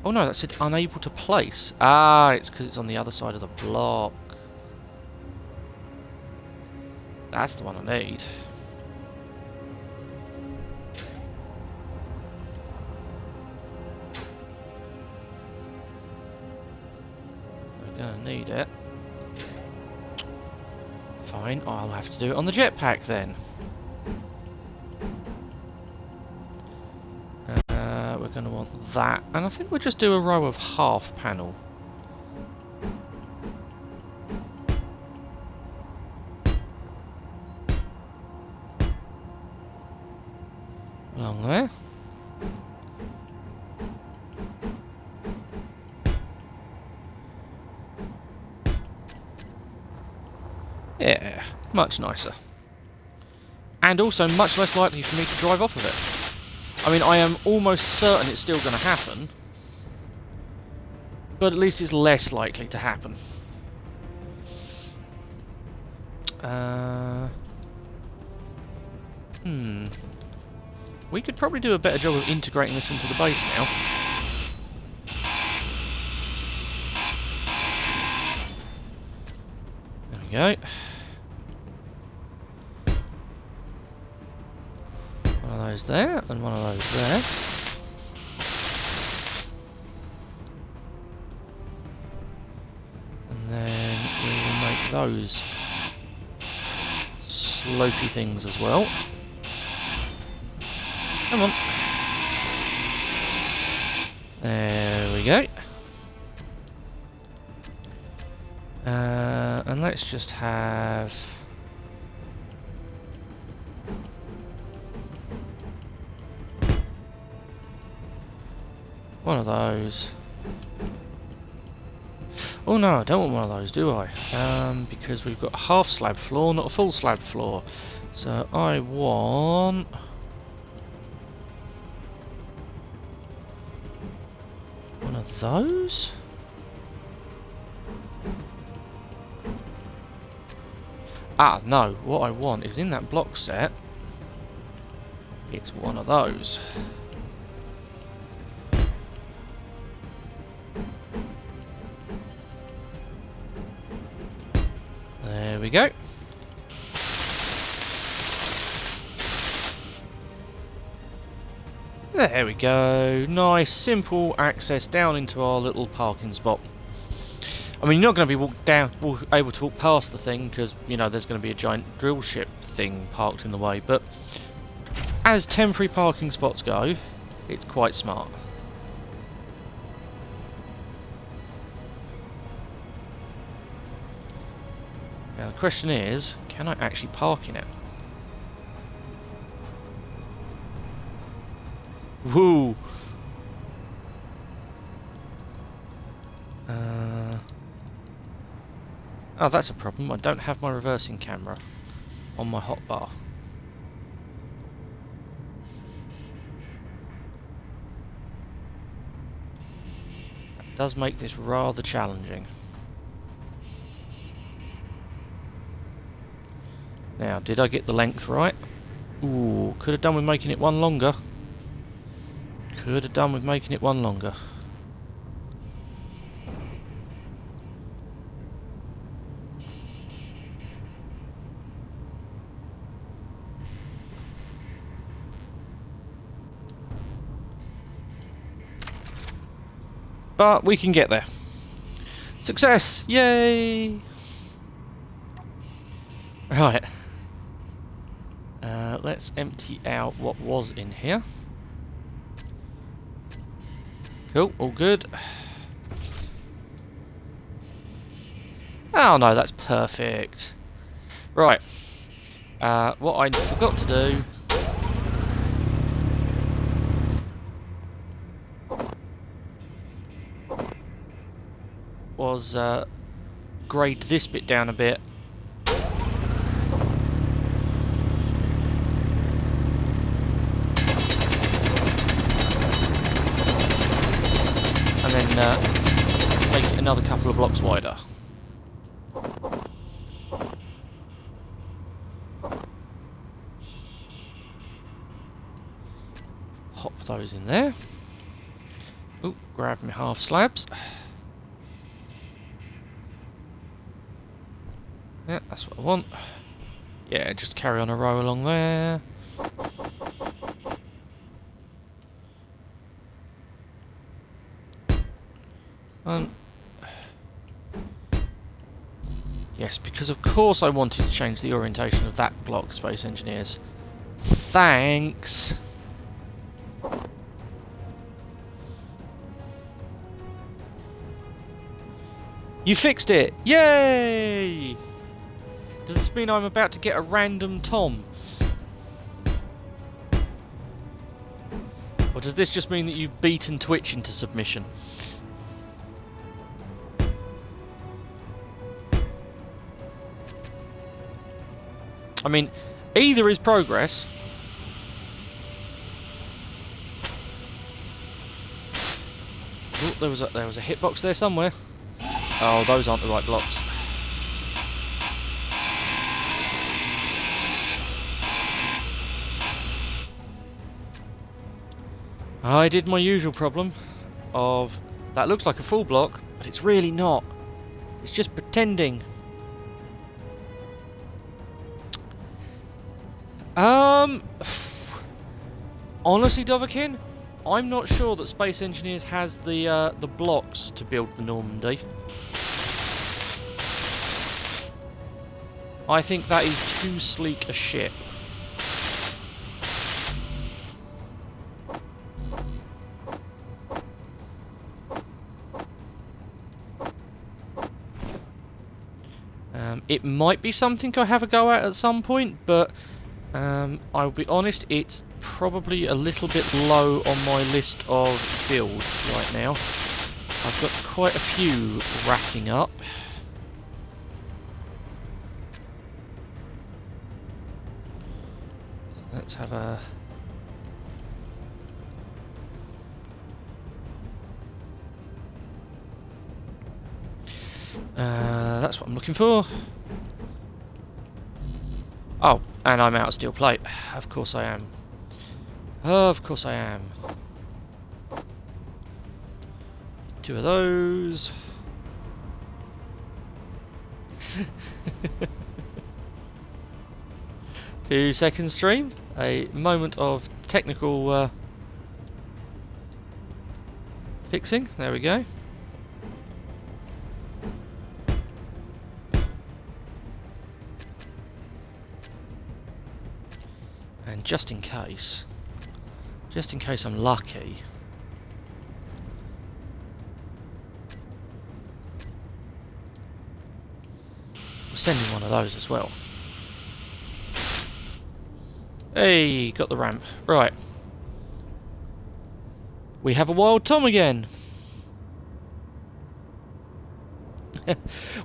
Oh no, that said unable to place. Ah, it's because it's on the other side of the block. That's the one I need. We're gonna need it. Fine, I'll have to do it on the jetpack then. We're going to want that, and I think we'll just do a row of half panel. Along there. Yeah, much nicer. And also much less likely for me to drive off of it. I mean, I am almost certain it's still going to happen, but at least it's less likely to happen. We could probably do a better job of integrating this into the base now. There we go. One of those there, and one of those there. And then we will make those slopey things as well. Come on. There we go. And let's just have... one of those. Oh no, I don't want one of those, do I? Because we've got a half slab floor, not a full slab floor. So I want... one of those? Ah, no, what I want is in that block set, it's one of those. There we go. There we go. Nice, simple access down into our little parking spot. I mean, you're not going to be able to walk past the thing because, you know, there's going to be a giant drill ship thing parked in the way, but as temporary parking spots go, it's quite smart. Now the question is, can I actually park in it? Woo! Oh, that's a problem. I don't have my reversing camera on my hotbar. That does make this rather challenging. Now, did I get the length right? Ooh, could have done with making it one longer. Could have done with making it one longer. But we can get there. Success! Yay! Right. Let's empty out what was in here. Cool, all good. Oh no, that's perfect. Right. What I forgot to do was grade this bit down a bit. And then make it another couple of blocks wider. Hop those in there. Ooh, grab my half slabs. Yeah, that's what I want. Yeah, just carry on a row along there. Yes, because of course I wanted to change the orientation of that block, Space Engineers. Thanks! You fixed it! Yay! Does this mean I'm about to get a random Tom? Or does this just mean that you've beaten Twitch into submission? I mean, either is progress. Oh, there was a hitbox there somewhere. Oh, those aren't the right blocks. I did my usual problem of that looks like a full block, but it's really not. It's just pretending. Honestly, Dovahkiin, I'm not sure that Space Engineers has the blocks to build the Normandy. I think that is too sleek a ship. It might be something I have a go at some point, but I'll be honest, it's probably a little bit low on my list of builds right now. I've got quite a few racking up. Let's have a... that's what I'm looking for. Oh, and I'm out of steel plate. Of course I am. Of course I am. 2 of those. 2-second stream. A moment of technical fixing. There we go. And just in case I'm lucky, we're sending one of those as well. Hey, got the ramp. Right. We have a wild Tom again.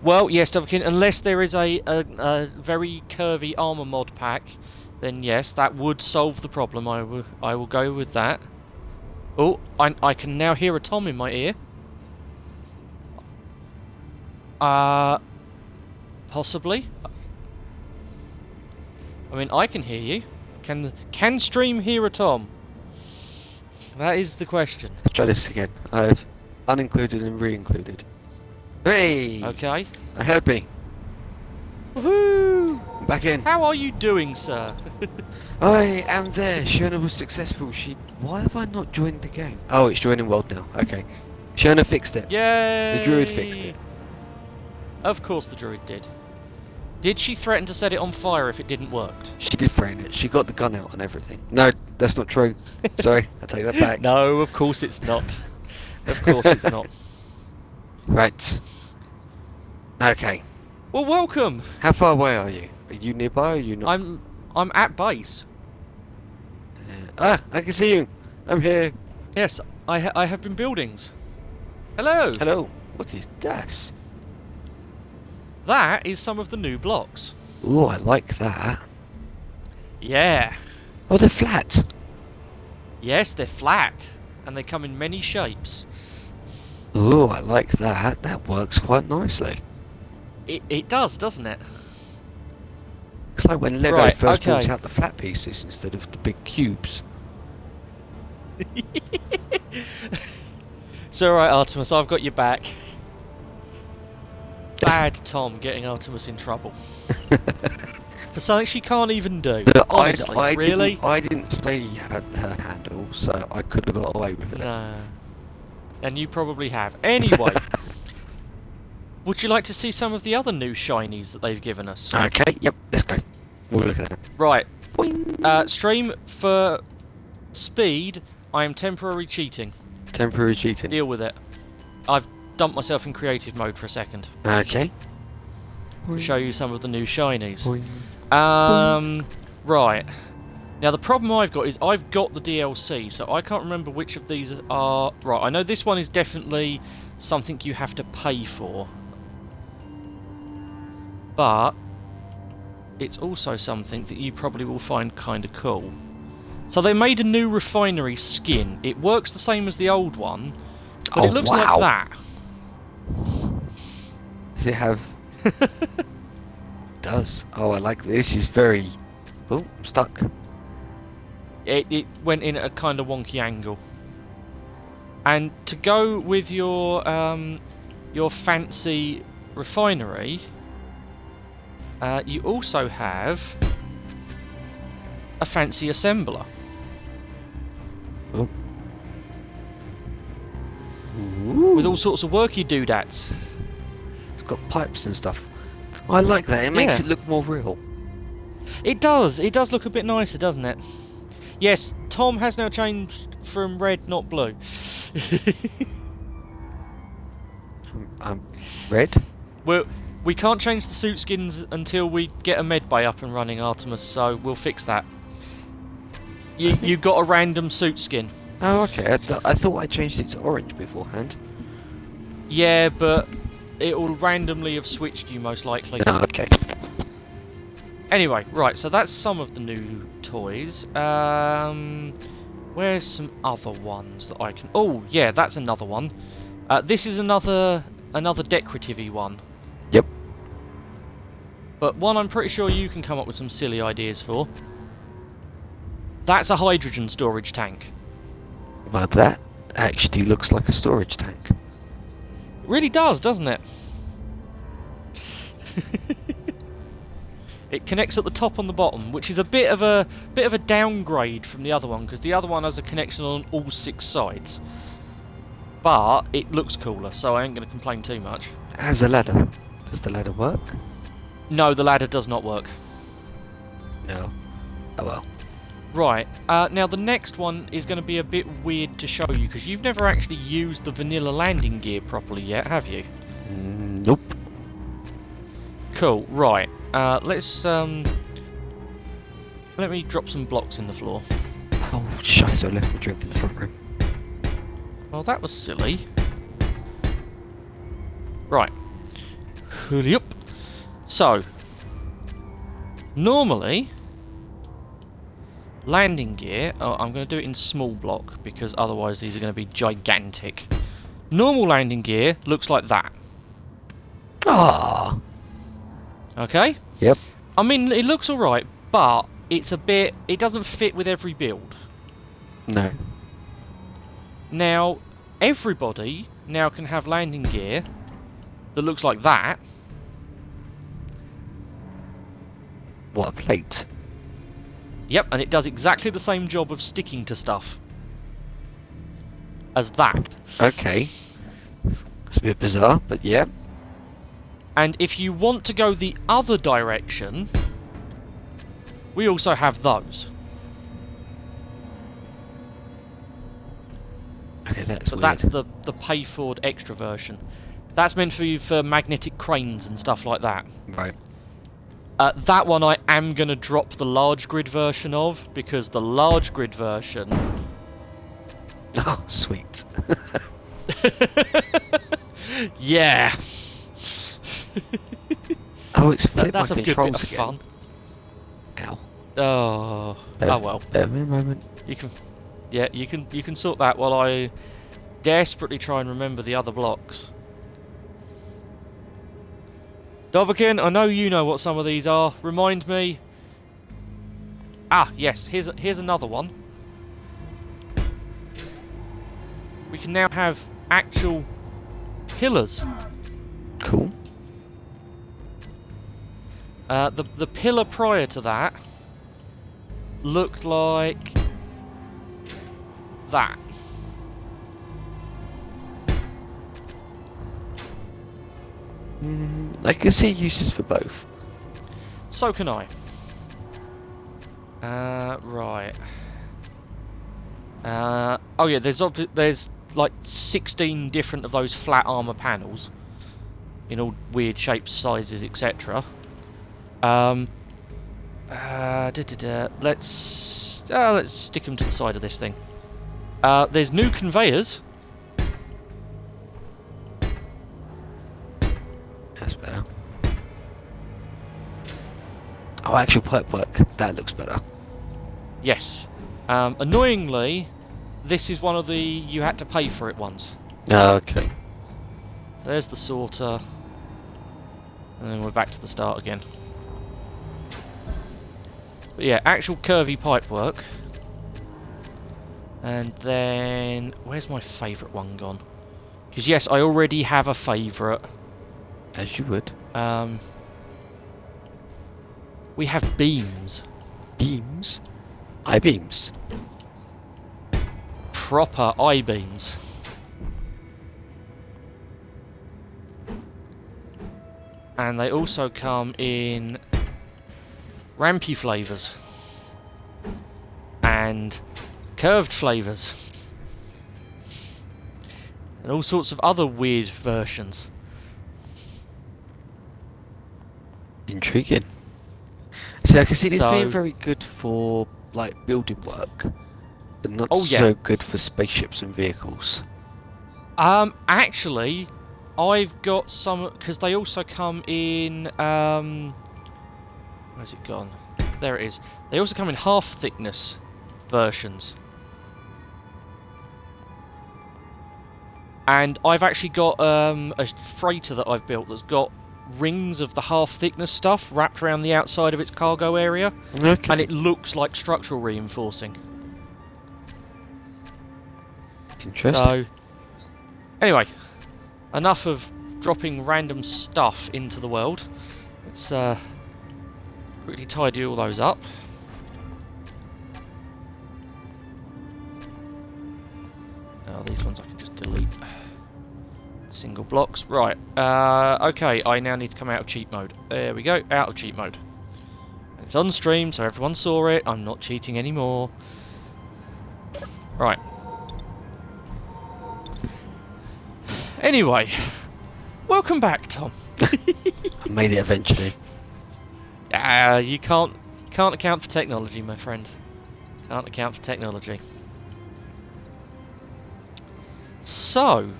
Well, yes, Dobkin, unless there is a very curvy armor mod pack, then yes, that would solve the problem. I will go with that. Oh, I can now hear a Tom in my ear. Possibly. I mean, I can hear you. Can stream hear a Tom? That is the question. Let's try this again. I've unincluded and re-included. Hey! Okay. I heard me. Woohoo! I'm back in. How are you doing, sir? I am there. Shona was successful. Why have I not joined the game? Oh, it's joining world now. Okay. Shona fixed it. Yay! The druid fixed it. Of course the druid did. Did she threaten to set it on fire if it didn't work? She did frame it. She got the gun out and everything. No, that's not true. Sorry, I take that back. No, of course it's not. Of course it's not. Right. Okay. Well, welcome. How far away are you? Are you nearby or are you not? I'm at base. I can see you. I'm here. Yes, I have been buildings. Hello. Hello. What is that? That is some of the new blocks. Ooh, I like that. Yeah. Oh, they're flat. Yes, they're flat, and they come in many shapes. Ooh, I like that. That works quite nicely. It does, doesn't it? It's like when Lego Right, first okay. brought out the flat pieces instead of the big cubes. It's alright, Artemis, I've got your back. Bad Tom getting Artemis in trouble. For something she can't even do. But Honestly, really? I didn't say you had her handle, so I could have got away with it. No. And you probably have. Anyway, would you like to see some of the other new shinies that they've given us? Okay, yep, let's go. We're looking at it. Right. Boing. Stream for speed, I am temporary cheating. Temporary cheating. Deal with it. I've dumped myself in creative mode for a second. Okay. To show you some of the new shinies. Boing. Right. Now the problem I've got is I've got the DLC, so I can't remember which of these are... Right, I know this one is definitely something you have to pay for. But it's also something that you probably will find kind of cool. So they made a new refinery skin. It works the same as the old one, but it looks wow. like that. Does it have... It does. Oh, I like this. Is very... Oh, I'm stuck. It went in at a kind of wonky angle. And to go with your fancy refinery, you also have a fancy assembler. Oh. Ooh. With all sorts of worky doodads. It's got pipes and stuff. I like that. It makes Yeah. it look more real. It does. It does look a bit nicer, doesn't it? Yes, Tom has now changed from red, not blue. I'm red. Well, we can't change the suit skins until we get a med bay up and running, Artemis, so we'll fix that. You got a random suit skin. Oh, okay. I thought I changed it to orange beforehand. Yeah, but it will randomly have switched you most likely. Oh, okay. Anyway, right, so that's some of the new toys. Where's some other ones that I can... Oh, yeah, that's another one. This is another decorative-y one. Yep. But one I'm pretty sure you can come up with some silly ideas for. That's a hydrogen storage tank. Well, that actually looks like a storage tank. It really does, doesn't it? It connects at the top and the bottom, which is a bit of a downgrade from the other one, because the other one has a connection on all 6 sides. But it looks cooler, so I ain't going to complain too much. It has a ladder. Does the ladder work? No, the ladder does not work. No. Oh well. Right, now the next one is going to be a bit weird to show you, because you've never actually used the vanilla landing gear properly yet, have you? Nope. Cool, right. Let me drop some blocks in the floor. Oh, shite, I left my drink in the front room. Well, that was silly. Right. Yep. So, normally, landing gear... Oh, I'm going to do it in small block, because otherwise these are going to be gigantic. Normal landing gear looks like that. Ah. Okay? Yep. I mean, it looks alright, but it's a bit... It doesn't fit with every build. No. Now, everybody now can have landing gear that looks like that. What a plate. Yep, and it does exactly the same job of sticking to stuff as that. Okay. It's a bit bizarre, but yeah. And if you want to go the other direction, we also have those. Okay, that's But weird. that's the pay-for extra version. That's meant for you for magnetic cranes and stuff like that. Right. That one I am going to drop the large grid version of, because the large grid version... Oh, sweet. Yeah! Oh, it's flipped my That's a good bit controls of again. fun. Ow. Oh, Bear- well. Bear me a moment. You can, yeah, you can sort that while I desperately try and remember the other blocks. Dovahkiin, I know you know what some of these are. Remind me. Ah, yes. Here's another one. We can now have actual pillars. Cool. The pillar prior to that looked like that. I can see uses for both. So can I. Right. Oh yeah, there's like 16 different of those flat armor panels in all weird shapes, sizes, etc. Let's stick them to the side of this thing. There's new conveyors. That's better. Oh, actual pipe work. That looks better. Yes. Annoyingly, this is one of the you had to pay for it ones. Oh, okay. There's the sorter. And then we're back to the start again. But yeah, actual curvy pipe work. And then... Where's my favourite one gone? Because yes, I already have a favourite. As you would. We have beams. Beams? I-beams. Proper I-beams. And they also come in rampy flavours. And curved flavours. And all sorts of other weird versions. Intriguing. See, I can see this So- being very good for, like, building work. But not Oh, yeah. so good for spaceships and vehicles. Actually, I've got some, because they also come in, where's it gone? There it is. They also come in half thickness versions. And I've actually got a freighter that I've built that's got rings of the half thickness stuff wrapped around the outside of its cargo area, Okay. and it looks like structural reinforcing. Interesting. So, anyway, enough of dropping random stuff into the world. Let's quickly tidy all those up. Oh, these ones I can just delete. Single blocks. Right. Okay, I now need to come out of cheat mode. There we go, out of cheat mode. It's on stream, so everyone saw it. I'm not cheating anymore. Right. Anyway, welcome back, Tom. I made it eventually. You can't account for technology, my friend. Can't account for technology. So,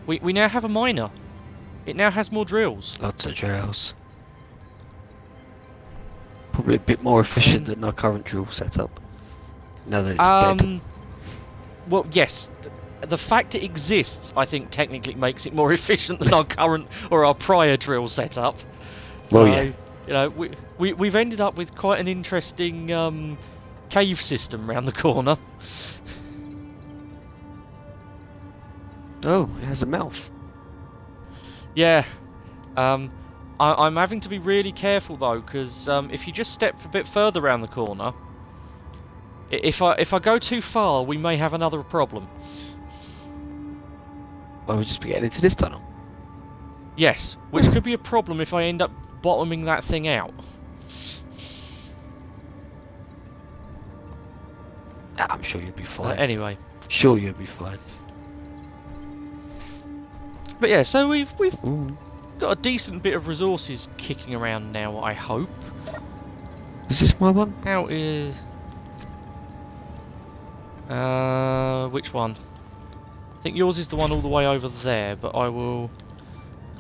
we now have a miner. It now has more drills. Lots of drills. Probably a bit more efficient than our current drill setup. Now that it's dead. Well, yes. The fact it exists, I think, technically makes it more efficient than our current or our prior drill setup. Well, So, yeah. You know, we've ended up with quite an interesting cave system round the corner. Oh, it has a mouth. Yeah. I'm having to be really careful though, because if you just step a bit further around the corner, if I go too far, we may have another problem. Well, we'll just be getting into this tunnel. Yes, which could be a problem if I end up bottoming that thing out. Nah, I'm sure you'll be fine. Anyway. Sure you'll be fine. But yeah, so we've Ooh. got a decent bit of resources kicking around now, I hope. Is this my one? How is... which one? I think yours is the one all the way over there, but I will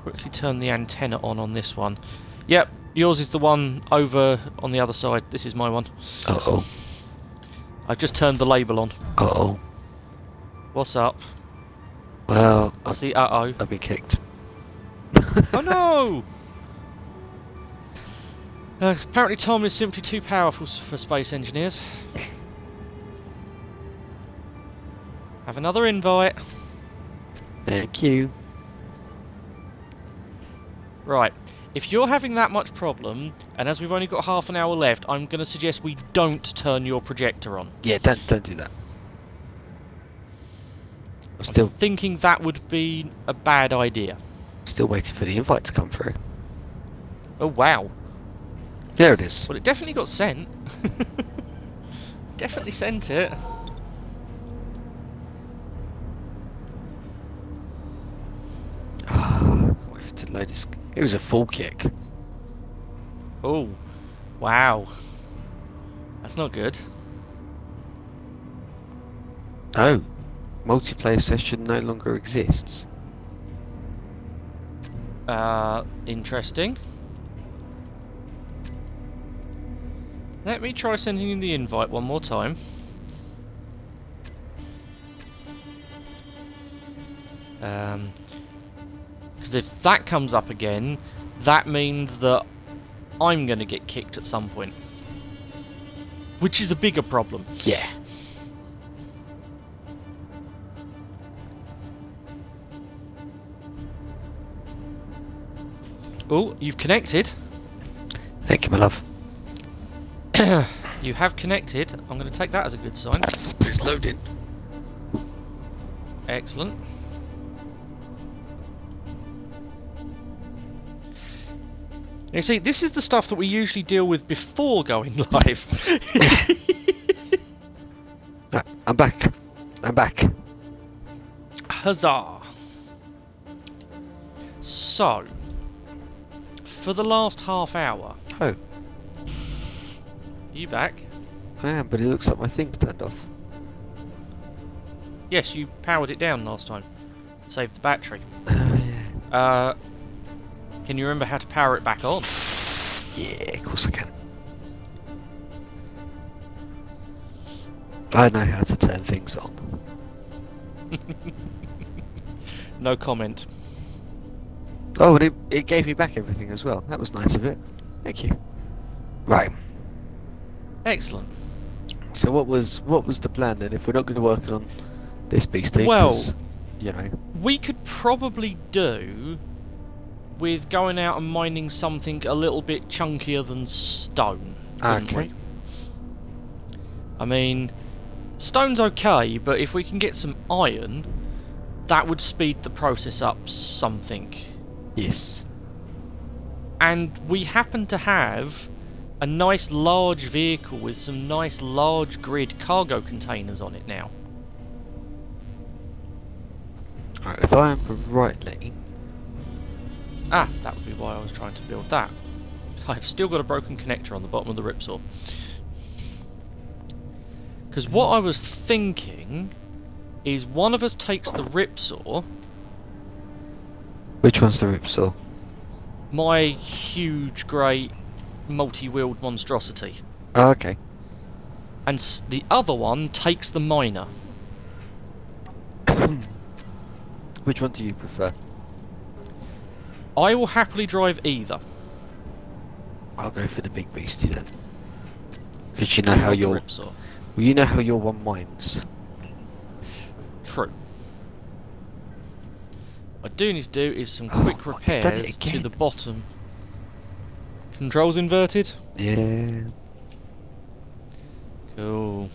quickly turn the antenna on this one. Yep, yours is the one over on the other side. This is my one. Uh-oh. I've just turned the label on. Uh-oh. What's up? Well, What's the uh-oh? I'll be kicked. Oh no! Apparently Tom is simply too powerful for space engineers. Have another invite. Thank you. Right. If you're having that much problem, and as we've only got half an hour left, I'm going to suggest we don't turn your projector on. Yeah, don't do that. I'm still Thinking that would be a bad idea. waiting for the invite to come through. Oh wow. There it is. Well, it definitely got sent. Definitely sent it. Can't wait for it to load this. It was a full kick. Oh. Wow. That's not good. Oh. Multiplayer session no longer exists. Interesting. Let me try sending you the invite one more time. Because if that comes up again, that means that I'm going to get kicked at some point. Which is a bigger problem. Yeah. Oh, you've connected. Thank you, my love. You have connected. I'm going to take that as a good sign. It's loading. Excellent. You see, this is the stuff that we usually deal with before going live. Right, I'm back. I'm back. Huzzah! So, for the last half hour, Oh, are you back? I am, but it looks like my thing's turned off. Yes, you powered it down last time to save the battery. Oh, yeah. Can you remember how to power it back on? Yeah, of course I can. I know how to turn things on. No comment. Oh, and it gave me back everything as well. That was nice of it. Thank you. Right. Excellent. So what was the plan then? If we're not going to work on this beastie, Well, 'cause, you know. we could probably do with going out and mining something a little bit chunkier than stone. Couldn't Okay. we? I mean, stone's okay, but if we can get some iron, that would speed the process up something. Yes. And we happen to have a nice large vehicle with some nice large grid cargo containers on it now. Right, if I remember rightly... Ah, that would be why I was trying to build that. I've still got a broken connector on the bottom of the Ripsaw. Because what I was thinking is one of us takes the Ripsaw, Which one's the Ripsaw? my huge grey multi-wheeled monstrosity, Oh, okay. and the other one takes the miner. Which one do you prefer? I will happily drive either. I'll go for the big beastie then. Because you know I how want the your... Ripsaw. Well, you know how your one mines. True. What I do need to do is some Oh, quick it's done it repairs to again. the bottom. Controls inverted? Yeah. Cool.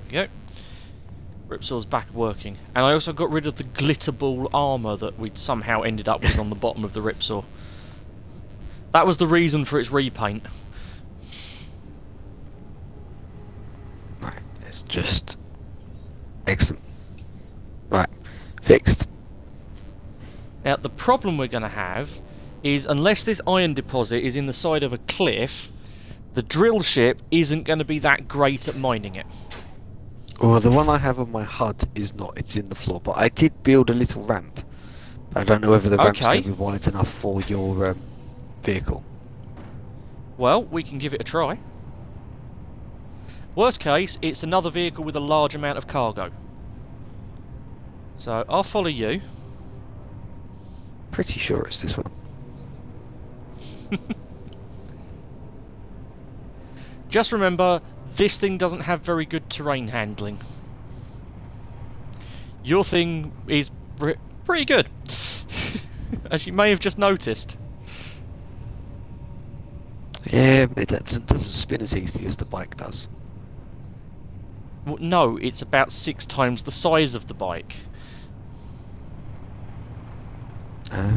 There we go. Ripsaw's back working. And I also got rid of the glitter ball armour that we'd somehow ended up with on the bottom of the Ripsaw. That was the reason for its repaint. Right, it's just... Excellent. Right, fixed. Now, the problem we're going to have is, unless this iron deposit is in the side of a cliff, the drill ship isn't going to be that great at mining it. Well, the one I have on my HUD is not, it's in the floor, but I did build a little ramp. I don't know whether the ramp's Okay. going to be wide enough for your vehicle. Well, we can give it a try. Worst case, it's another vehicle with a large amount of cargo. So, I'll follow you. Pretty sure it's this one. Just remember, this thing doesn't have very good terrain handling. Your thing is pretty good, as you may have just noticed. Yeah, but it doesn't spin as easily as the bike does. Well, no, it's about 6 times the size of the bike. I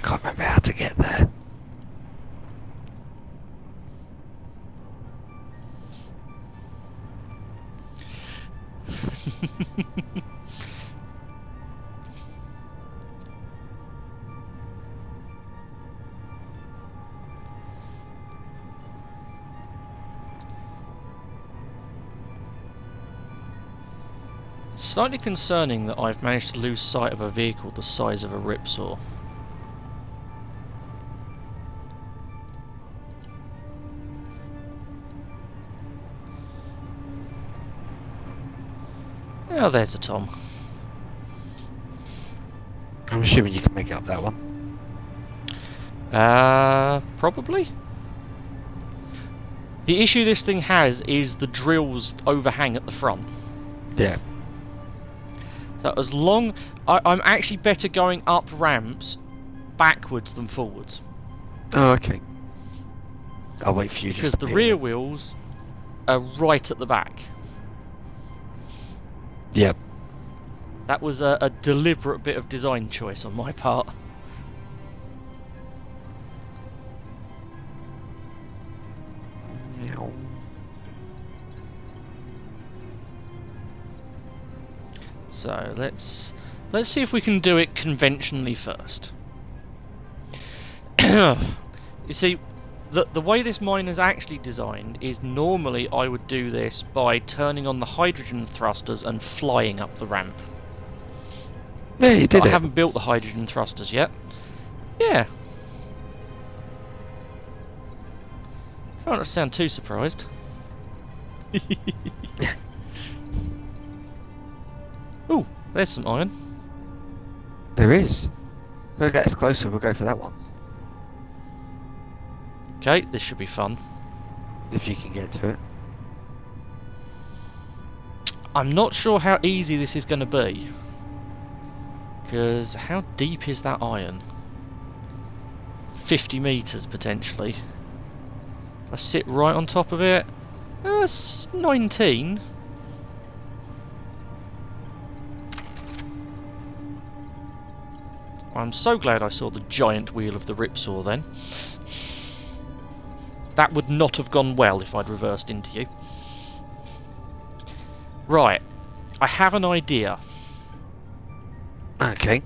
can't remember how to get there. It's slightly concerning that I've managed to lose sight of a vehicle the size of a Ripsaw. Oh, there's a Tom. I'm assuming you can make it up that one. Probably? The issue this thing has is the drills overhang at the front. Yeah. So as long... I'm actually better going up ramps backwards than forwards. Oh, okay. I'll wait for you Because just the to rear wheels are right at the back. Yep. That was a deliberate bit of design choice on my part. Meow. So let's see if we can do it conventionally first. You see, the way this mine is actually designed is normally I would do this by turning on the hydrogen thrusters and flying up the ramp. Yeah, you did But I it. haven't built the hydrogen thrusters yet. Yeah. Try not to sound too surprised. Ooh, there's some iron. There is. We'll get us closer, we'll go for that one. Okay, this should be fun. If you can get to it. I'm not sure how easy this is going to be. Because how deep is that iron? 50 metres potentially. If I sit right on top of it, that's 19. I'm so glad I saw the giant wheel of the Ripsaw then. That would not have gone well if I'd reversed into you. Right, I have an idea. Okay.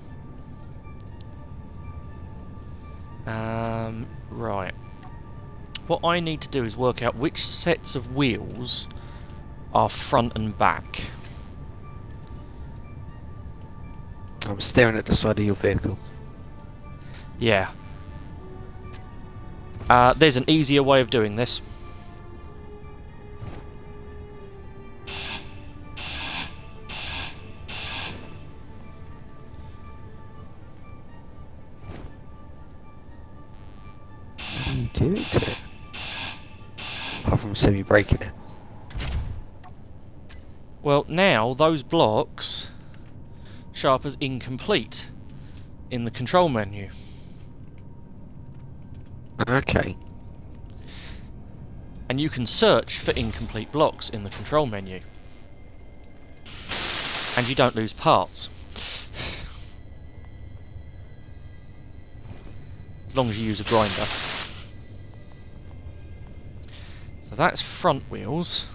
Right. What I need to do is work out which sets of wheels are front and back. I'm staring at the side of your vehicle. Yeah. There's an easier way of doing this. What are you doing to it? Apart from semi-breaking it. Well, now those blocks show up as incomplete in the control menu. Okay. And you can search for incomplete blocks in the control menu. And you don't lose parts. As long as you use a grinder. So that's front wheels.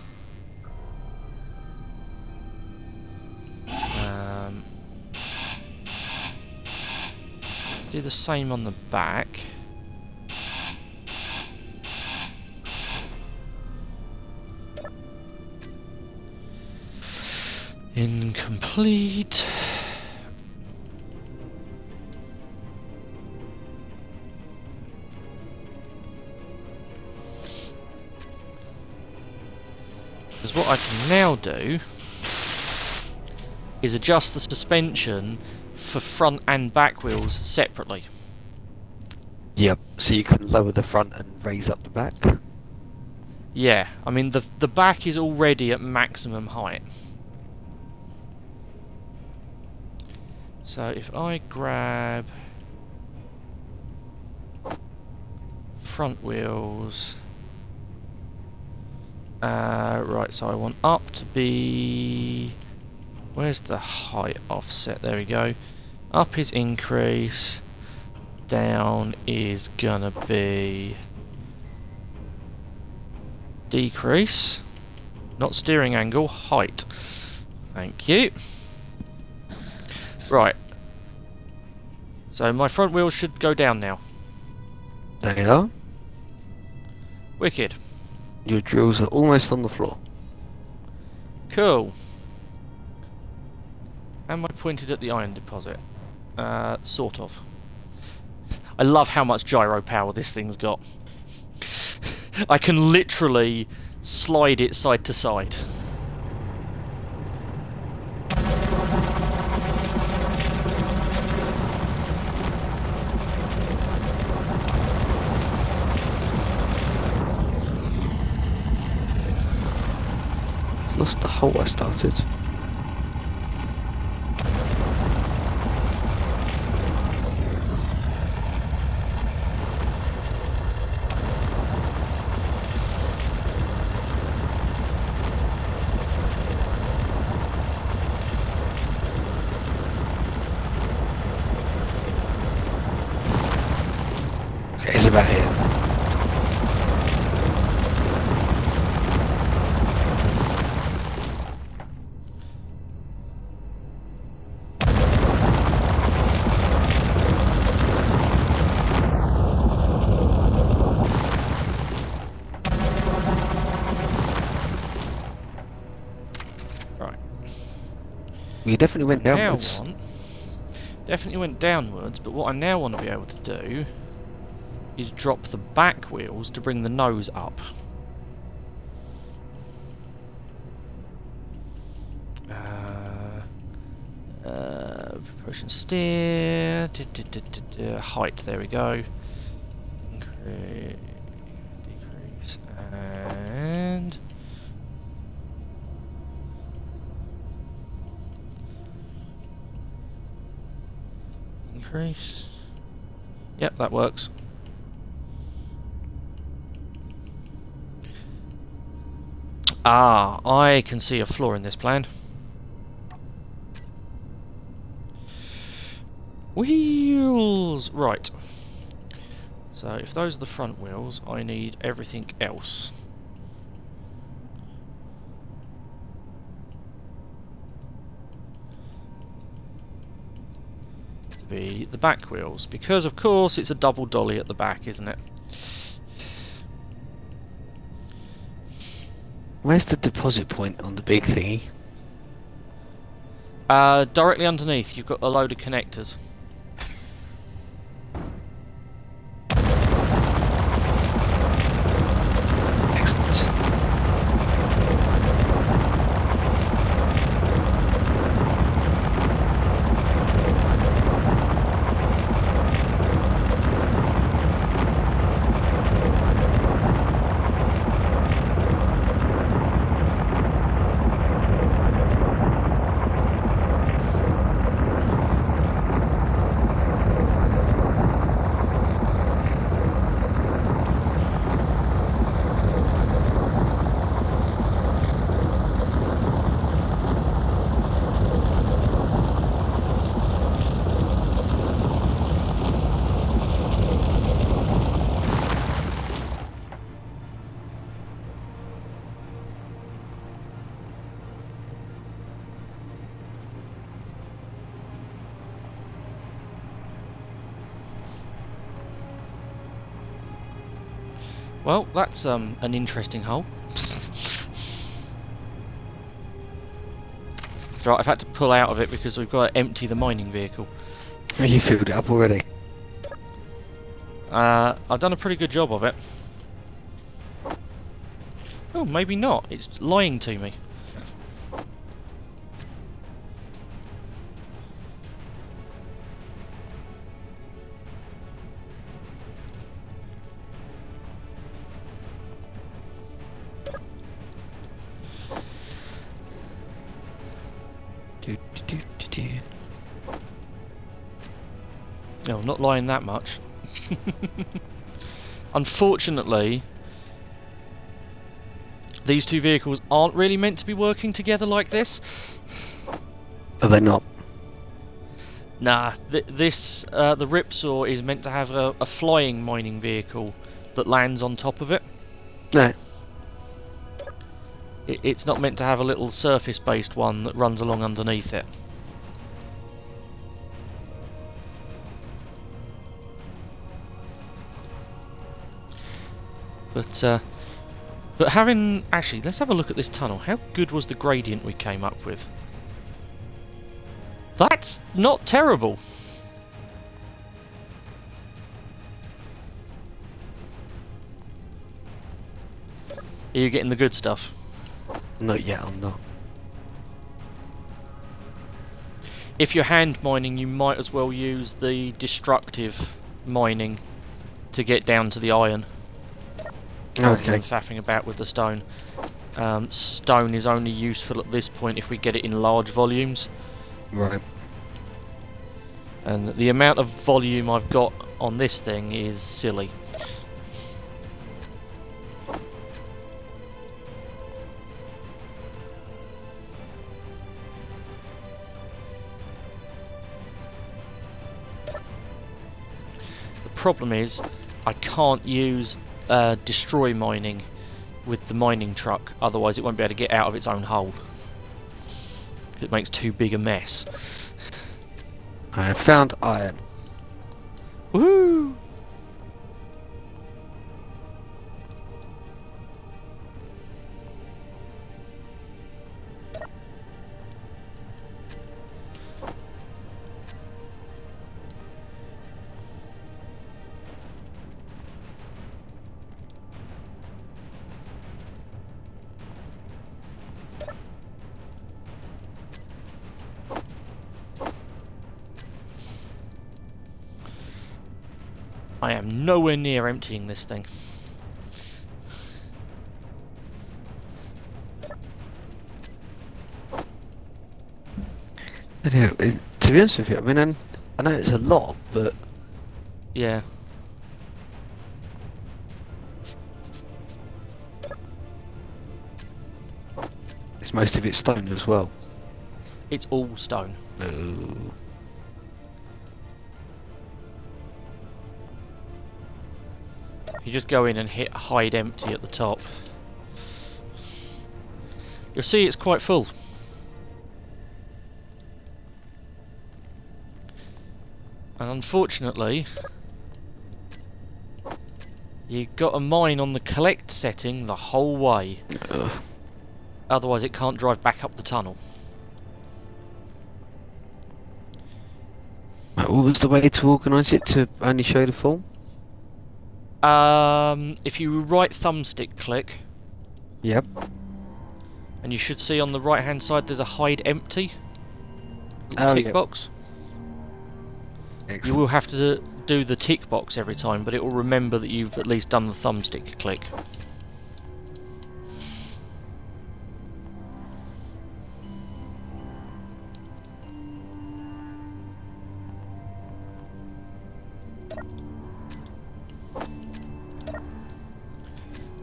Do the same on the back. Incomplete. Because what I can now do is adjust the suspension for front and back wheels separately. Yep. So you can lower the front and raise up the back. Yeah, I mean the back is already at maximum height. So if I grab front wheels, right, so I want up to be, where's the height offset? There we go. Up is increase, down is gonna be decrease, not steering angle, height. Thank you. Right. So my front wheels should go down now. They are. Wicked. Your drills are almost on the floor. Cool. Am I pointed at the iron deposit? Sort of. I love how much gyro power this thing's got. I can literally slide it side to side. Lost the hole I started. Okay, it's about here. You definitely went downwards. Definitely went downwards, but what I now want to be able to do is drop the back wheels to bring the nose up. Push and steer. Height, there we go. Increase, decrease, and increase. Yep, that works. Ah, I can see a flaw in this plan. Wheels! Right. So if those are the front wheels, I need everything else. To be the back wheels, because of course it's a double dolly at the back, isn't it? Where's the deposit point on the big thingy? Directly underneath, you've got a load of connectors. Excellent. Well, that's an interesting hole. Right, I've had to pull out of it because we've got to empty the mining vehicle. You filled it up already. I've done a pretty good job of it. Oh, maybe not. It's lying to me. No, not lying that much. Unfortunately, these two vehicles aren't really meant to be working together like this. Are they not? Nah, the Ripsaw is meant to have a flying mining vehicle that lands on top of it. No. It's not meant to have a little surface-based one that runs along underneath it. But having... Actually, let's have a look at this tunnel. How good was the gradient we came up with? That's not terrible. Are you getting the good stuff? Not yet, I'm not. If you're hand mining, you might as well use the destructive mining to get down to the iron. Rather than Okay. faffing about with the stone. Stone is only useful at this point if we get it in large volumes. Right. And the amount of volume I've got on this thing is silly. The problem is, I can't use destroy mining with the mining truck, otherwise it won't be able to get out of its own hole. It makes too big a mess. I have found iron. Woohoo! I am nowhere near emptying this thing. To be honest with you, I mean, I know it's a lot, but Yeah. Is most of it stone as well? It's all stone. Oh. You just go in and hit hide empty at the top. You'll see it's quite full. And unfortunately, you've got to mine on the collect setting the whole way. Ugh. Otherwise it can't drive back up the tunnel. Right, what was the way to organise it to only show the form? If you right thumbstick click, Yep. and you should see on the right hand side there's a hide empty Oh, tick yep. box. You Excellent. will have to do the tick box every time, but it will remember that you've at least done the thumbstick click.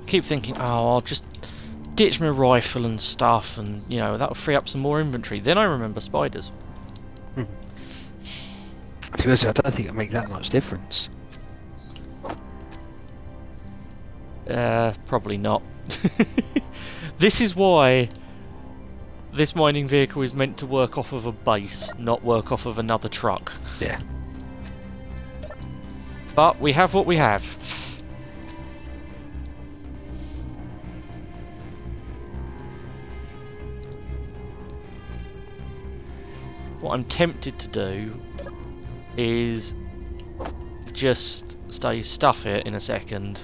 Keep thinking, oh, I'll just ditch my rifle and stuff, and you know that'll free up some more inventory. Then I remember spiders. To be honest, I don't think it'll make that much difference. Probably not. This is why this mining vehicle is meant to work off of a base, not work off of another truck. Yeah. But we have what we have. What I'm tempted to do is just stuff it in a second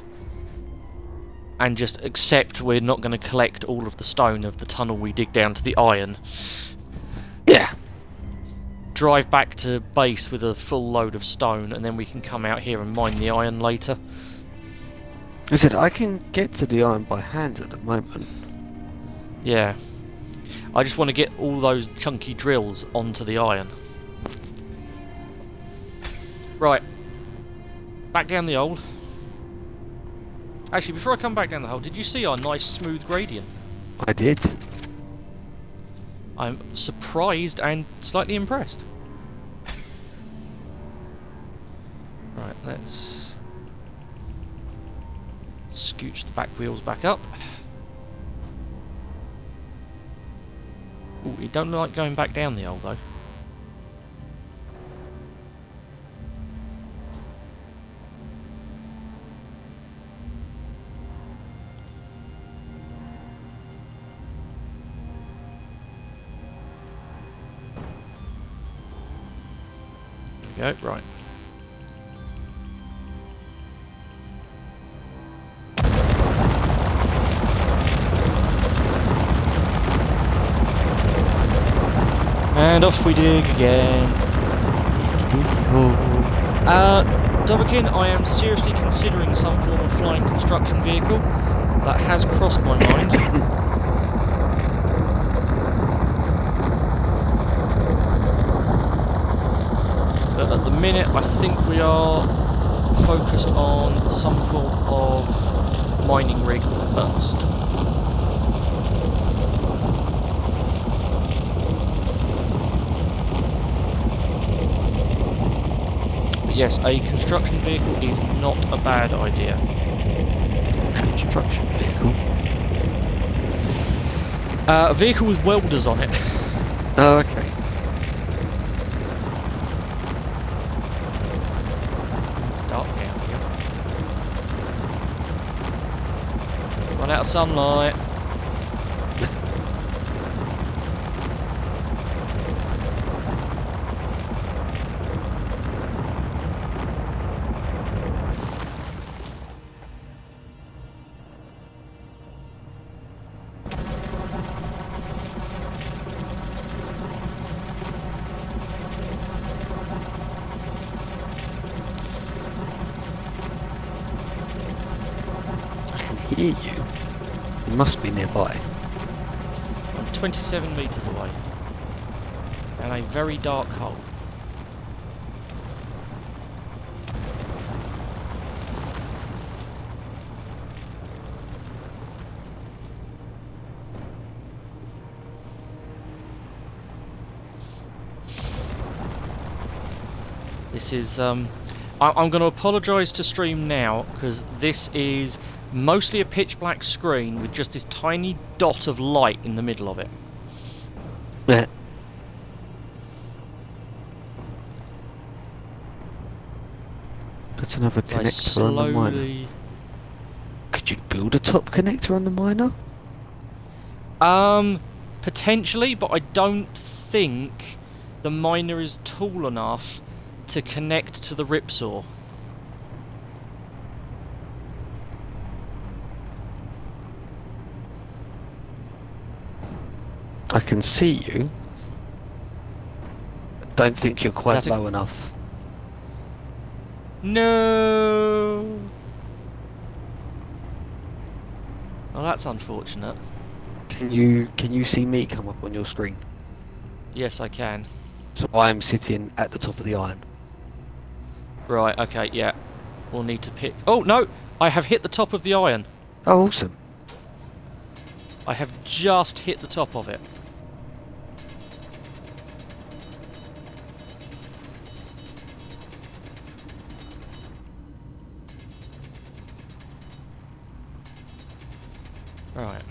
and just accept we're not going to collect all of the stone of the tunnel we dig down to the iron. Yeah. Drive back to base with a full load of stone, and then we can come out here and mine the iron later. I said I can get to the iron by hand at the moment. Yeah. I just want to get all those chunky drills onto the iron. Right. Back down the hole. Actually, before I come back down the hole, did you see our nice smooth gradient? I did. I'm surprised and slightly impressed. Right, let's scooch the back wheels back up. Ooh, you don't like going back down the hole though. There we go, right. And off we dig again. Dubberkin, I am seriously considering some form of flying construction vehicle. That has crossed my mind. But at the minute, I think we are focused on some form of mining rig first. But yes, a construction vehicle is not a bad idea. Construction vehicle? A vehicle with welders on it. Oh, okay. It's dark down here. Run out of sunlight. Hear you. It must be nearby. I'm 27 metres away. And a very dark hole. this is... I'm going to apologise to stream now, because this is mostly a pitch black screen with just this tiny dot of light in the middle of it. Yeah. Put another So I connector on the miner. slowly... Could you build a top connector on the miner? Potentially, but I don't think the miner is tall enough to connect to the ripsaw. I can see you. Don't think you're quite That's a- low enough. No. Well, that's unfortunate. Can you see me come up on your screen? Yes, I can. So I'm sitting at the top of the iron. Right, okay, yeah. We'll need to pick... Oh, no! I have hit the top of the iron. Oh, awesome. I have just hit the top of it. Right.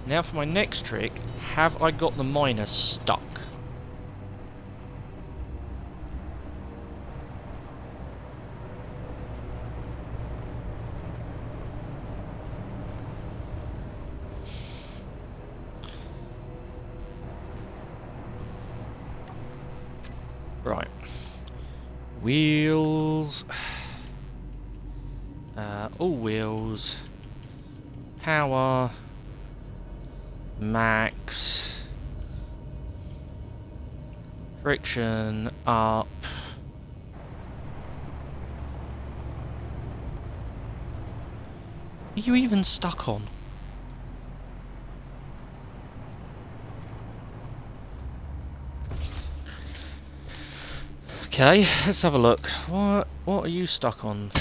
Now for my next trick, have I got the miner stuck? Right. Wheels. All wheels. Power. Max. Friction up. Are you even stuck on? Okay, let's have a look. What are you stuck on?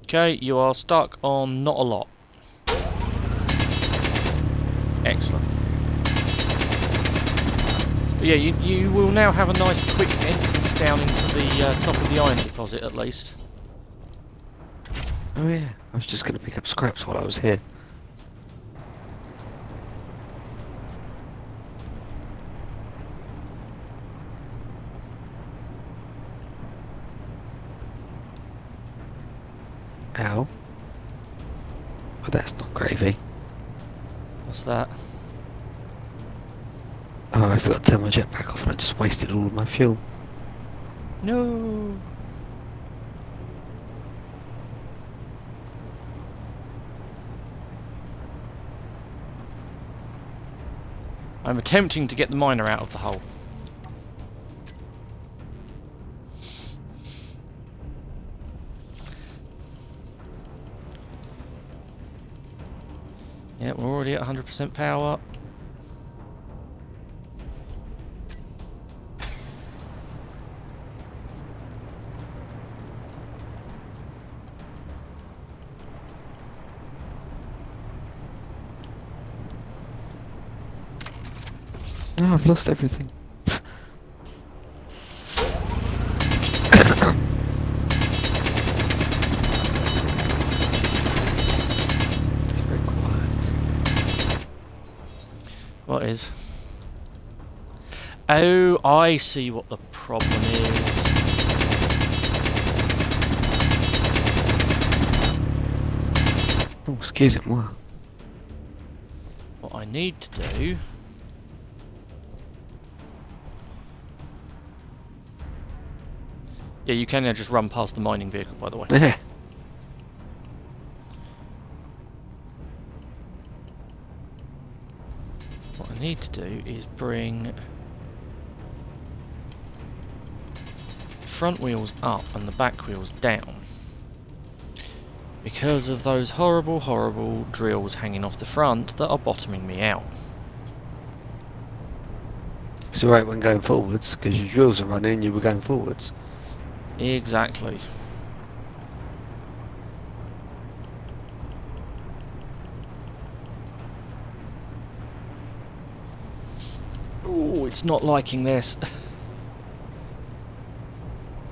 Okay, you are stuck on not a lot. Excellent. But yeah, you will now have a nice quick entrance down into the top of the iron deposit at least. Oh yeah, I was just going to pick up scraps while I was here. Ow. But that's not gravy. What's that? Oh, I forgot to turn my jetpack off and I just wasted all of my fuel. No. I'm attempting to get the miner out of the hole. Yeah, we're already at 100% power. Oh, I've lost everything. It's very quiet. What is? Oh, I see what the problem is. Oh, excusez-moi. What I need to do... Yeah, you can now just run past the mining vehicle, by the way. Yeah. What I need to do is bring front wheels up and the back wheels down, because of those horrible, horrible drills hanging off the front that are bottoming me out. It's alright when going forwards, because your drills are running and you were going forwards. Exactly. Oh, it's not liking this.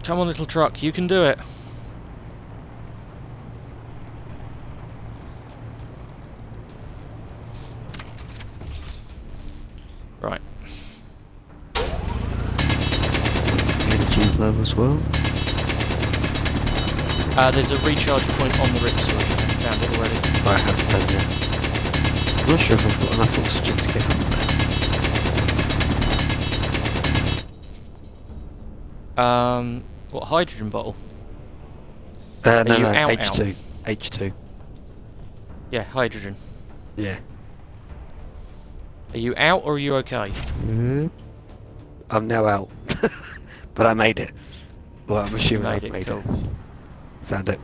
Come on, little truck, you can do it. Right. Energy's low as well. There's a recharge point on the Ripsaw. I found it already. I haven't done yet. I'm not sure if I've got enough oxygen to get up there. What, hydrogen bottle? No, you no, out, H2. H2. Yeah, hydrogen. Yeah. Are you out or are you okay? I'm now out. But I made it. Well, I'm assuming I made cool. it. Found it.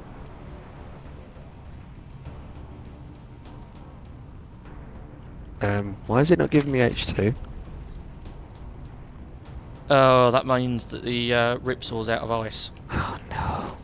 Why is it not giving me H2? Oh, that means that the Ripsaw's out of ice. Oh no.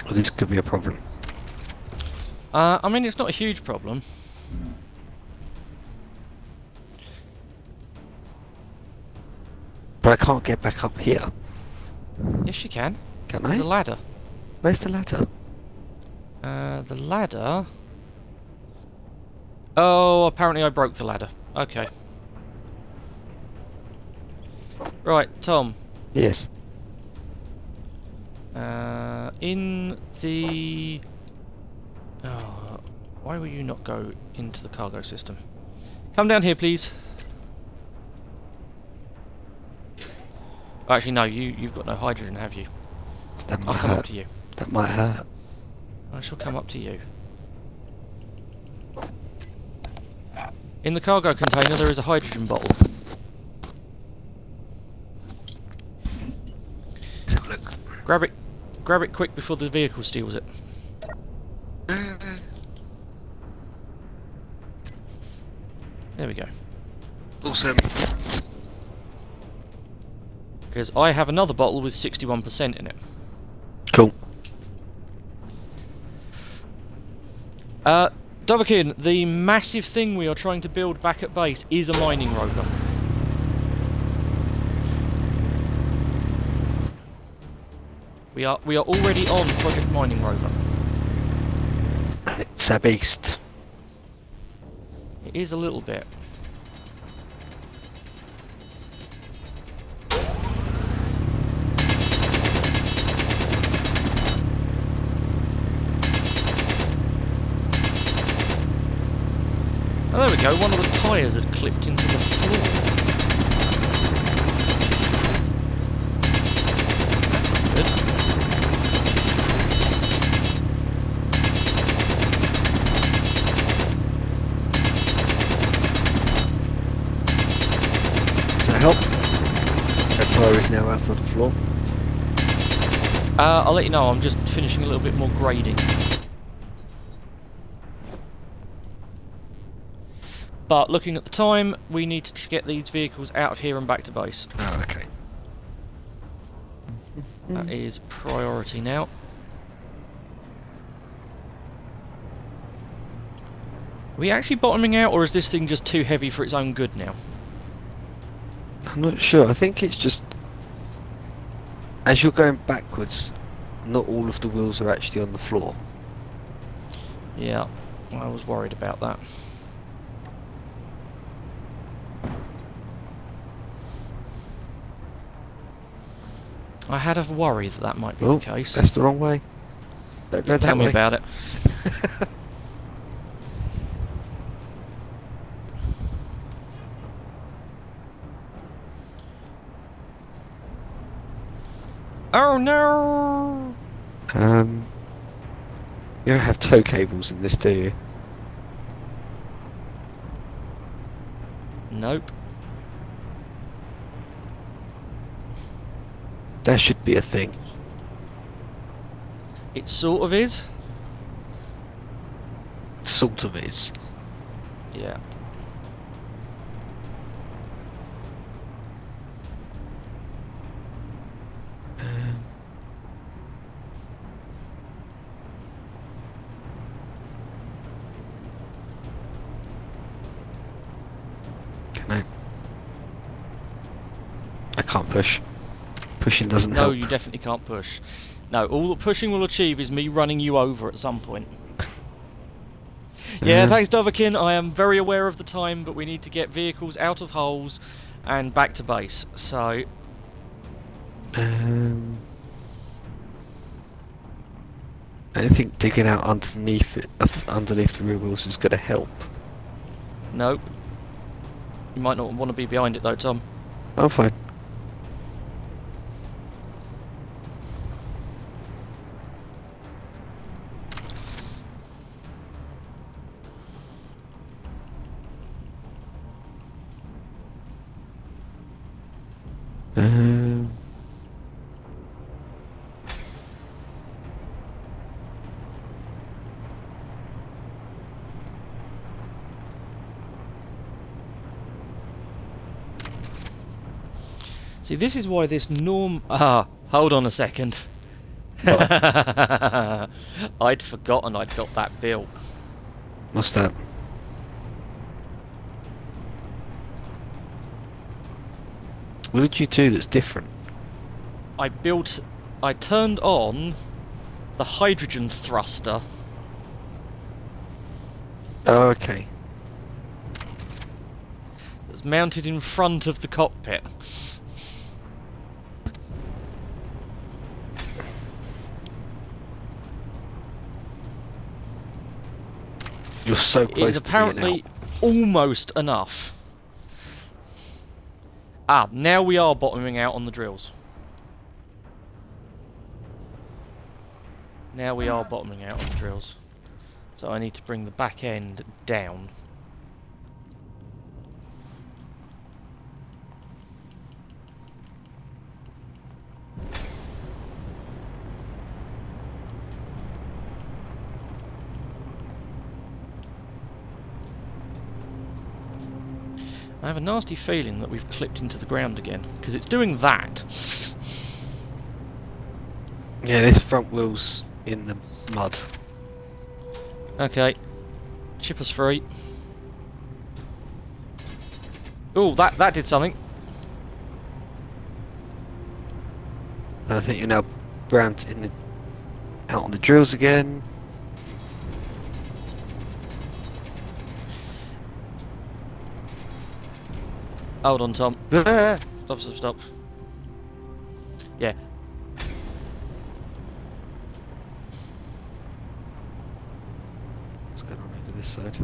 Well, this could be a problem. I mean, it's not a huge problem. But I can't get back up here. Yes, you can. Can There's a I? ladder. Where's the ladder? The ladder... Oh, apparently I broke the ladder. Okay. Right, Tom. Yes. In the... Oh, why will you not go into the cargo system? Come down here, please. Actually, no, you've got no hydrogen, have you? That I'll might come up hurt. to you. That might hurt. I shall come up to you. In the cargo container there is a hydrogen bottle. Let's have a look. Grab it quick before the vehicle steals it. There we go. Awesome. Because I have another bottle with 61% in it. Cool. Dovahkiin, the massive thing we are trying to build back at base is a mining rover. We are already on Project Mining Rover. It's a beast. It is a little bit. Oh, there we go, one of the tyres had clipped into the floor. That's not good. Does that help? That tyre is now out of the floor. I'll let you know, I'm just finishing a little bit more grading. But looking at the time, we need to get these vehicles out of here and back to base. Oh, okay. That is priority now. Are we actually bottoming out, or is this thing just too heavy for its own good now? I'm not sure. I think it's just... As you're going backwards, not all of the wheels are actually on the floor. Yeah, I was worried about that. I had a worry that that might be the case. That's the wrong way. Don't go that Tell me way. about it. Oh no! You don't have tow cables in this, do you? Nope. That should be a thing. It sort of is. Sort of is. Yeah. Can I can't push. Pushing doesn't No, help. you definitely can't push. No, all that pushing will achieve is me running you over at some point. Yeah, thanks Dovahkiin, I am very aware of the time, but we need to get vehicles out of holes and back to base, so... I don't think digging out underneath it, underneath the rear wheels is going to help. Nope. You might not want to be behind it though, Tom. I'm fine. See, this is why this norm... hold on a second. I'd forgotten I'd got that built. What's that? What did you do that's different? I turned on the hydrogen thruster. Oh, okay. That's mounted in front of the cockpit. You're so It close is to being apparently out. almost enough. Now we are bottoming out on the drills. Now we are bottoming out on the drills. So I need to bring the back end down. I have a nasty feeling that we've clipped into the ground again, because it's doing that. Yeah, this front wheel's in the mud. Okay, chip us free. Oh, that did something. And I think you're now round in the, out on the drills again. Hold on, Tom. Ah! Stop. Yeah. What's going on over this side?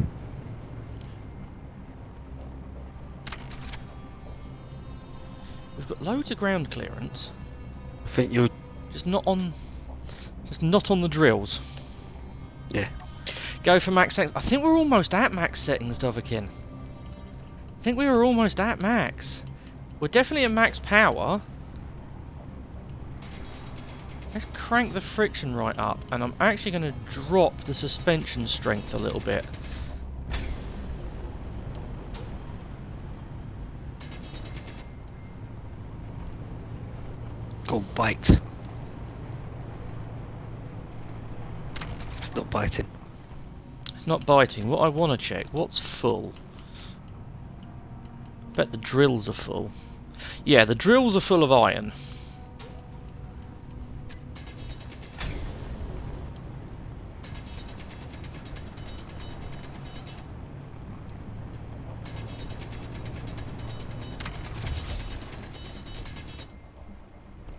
We've got loads of ground clearance. I think you're... Just not on the drills. Yeah. Go for max settings. I think we're almost at max settings, Dovahkiin. I think we were almost at max. We're definitely at max power. Let's crank the friction right up, and I'm actually going to drop the suspension strength a little bit. Go on, bite. It's not biting. It's not biting. What I want to check, what's full? Bet the drills are full. Yeah, the drills are full of iron.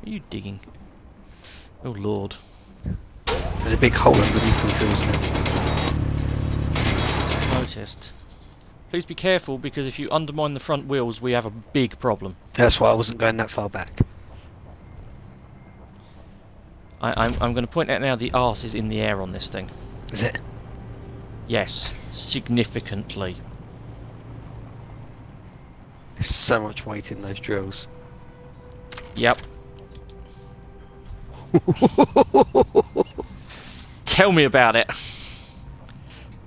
What are you digging? Oh lord. There's a big hole underneath the drills now. Noticed. Please be careful, because if you undermine the front wheels, we have a big problem. That's why I wasn't going that far back. I'm going to point out now the arse is in the air on this thing. Is it? Yes, significantly. There's so much weight in those drills. Yep. Tell me about it.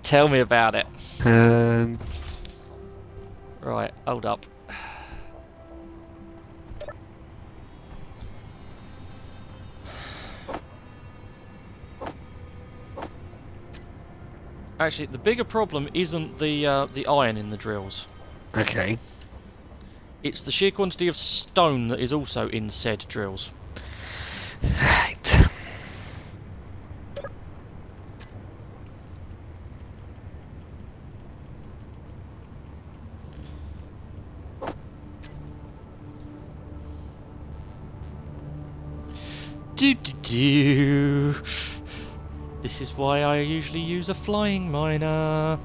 Tell me about it. Right, hold up. Actually, the bigger problem isn't the iron in the drills. Okay. It's the sheer quantity of stone that is also in said drills. Right. Do. This is why I usually use a flying miner.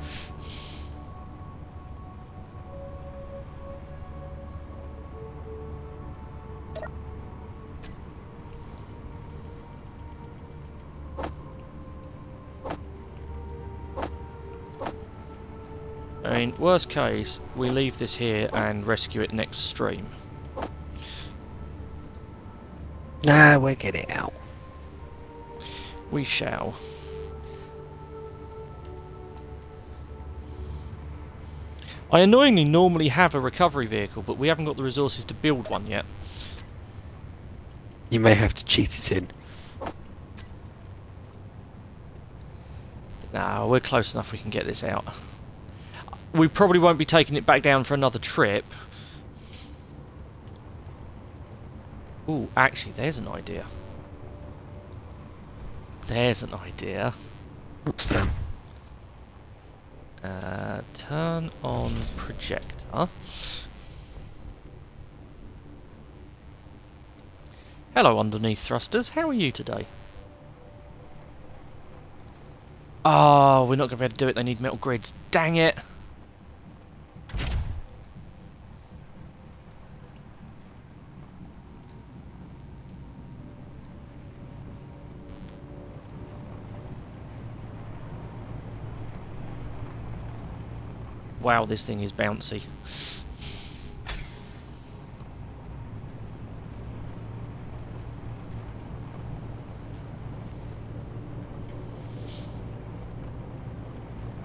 I mean, worst case, we leave this here and rescue it next stream. Nah, we'll get it out. We shall. I annoyingly normally have a recovery vehicle, but we haven't got the resources to build one yet. You may have to cheat it in. Nah, we're close enough we can get this out. We probably won't be taking it back down for another trip. Ooh, actually, there's an idea. There's an idea. What's that? Turn on projector. Hello, underneath thrusters. How are you today? Oh, we're not going to be able to do it. They need metal grids. Dang it. Wow, this thing is bouncy.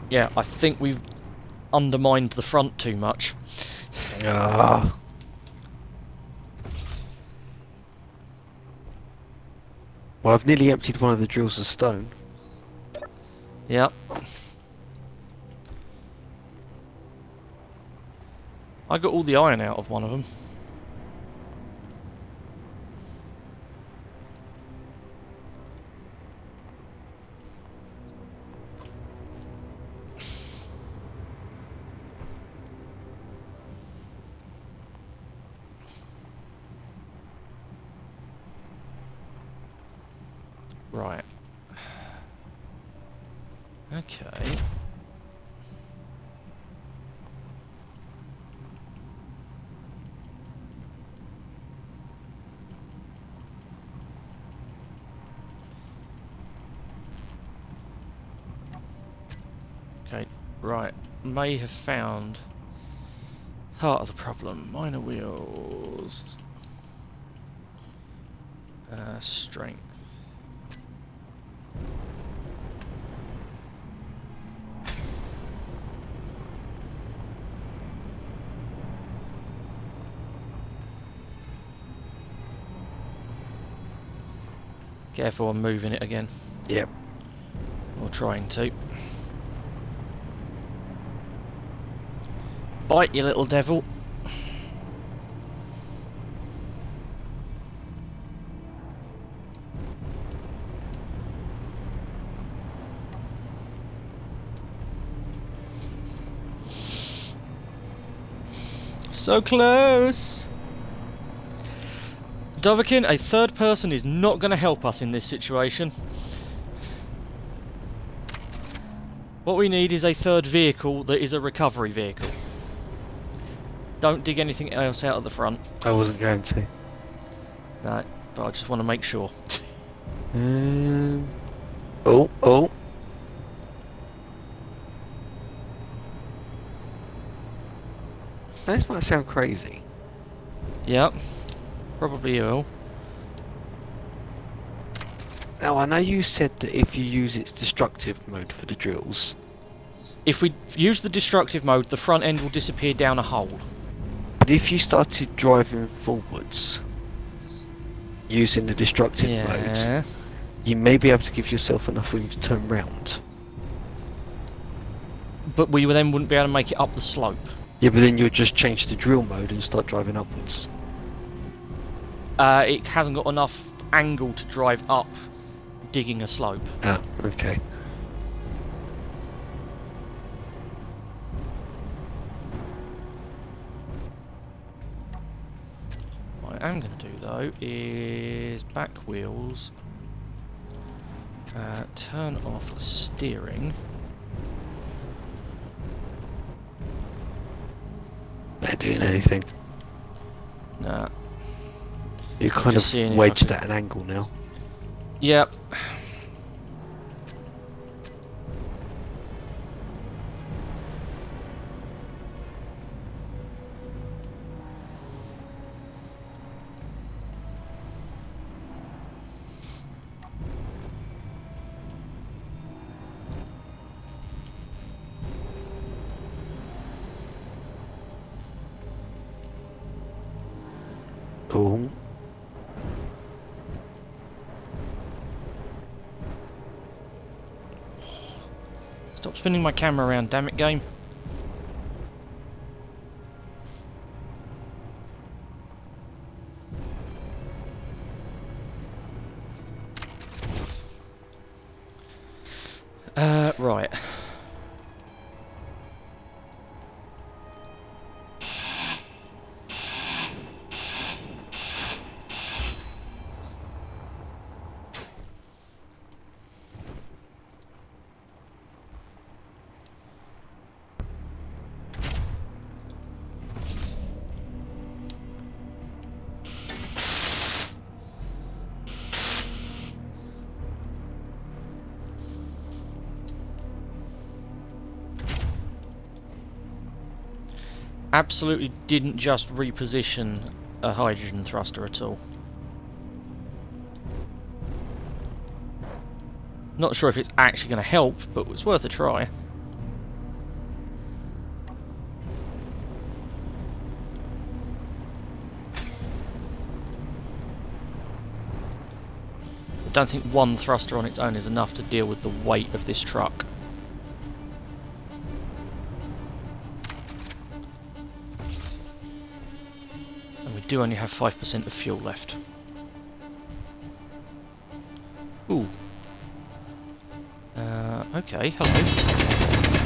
Yeah, I think we've undermined the front too much. Ah. Well, I've nearly emptied one of the drills of stone. Yep. I got all the iron out of one of them. Right. Okay. Okay, right. May have found part of the problem. Minor wheels. Strength. Careful, I'm moving it again. Yep. Or trying to. Bite, you little devil. So close! Dovahkiin, a third person is not going to help us in this situation. What we need is a third vehicle that is a recovery vehicle. Don't dig anything else out at the front. I wasn't going to. No, but I just want to make sure. Oh, oh. This might sound crazy. Yep. Probably will. Now, I know you said that if you use its destructive mode for the drills, If we use the destructive mode, the front end will disappear down a hole. but if you started driving forwards using the destructive mode, Yeah. you may be able to give yourself enough room to turn round. But we then wouldn't be able to make it up the slope. Yeah, but then you would just change the drill mode and start driving upwards. It hasn't got enough angle to drive up digging a slope. Ah, okay. What I am going to do though is back wheels, turn off steering. They're doing anything. Nah. You're kind Just of seeing if I wedged could- at an angle now. Yep. Oh. Stop spinning my camera around, damn it, game. Right. Absolutely didn't just reposition a hydrogen thruster at all. Not sure if it's actually going to help, but it's worth a try. I don't think one thruster on its own is enough to deal with the weight of this truck. And we do only have 5% of fuel left. Ooh. Okay, hello.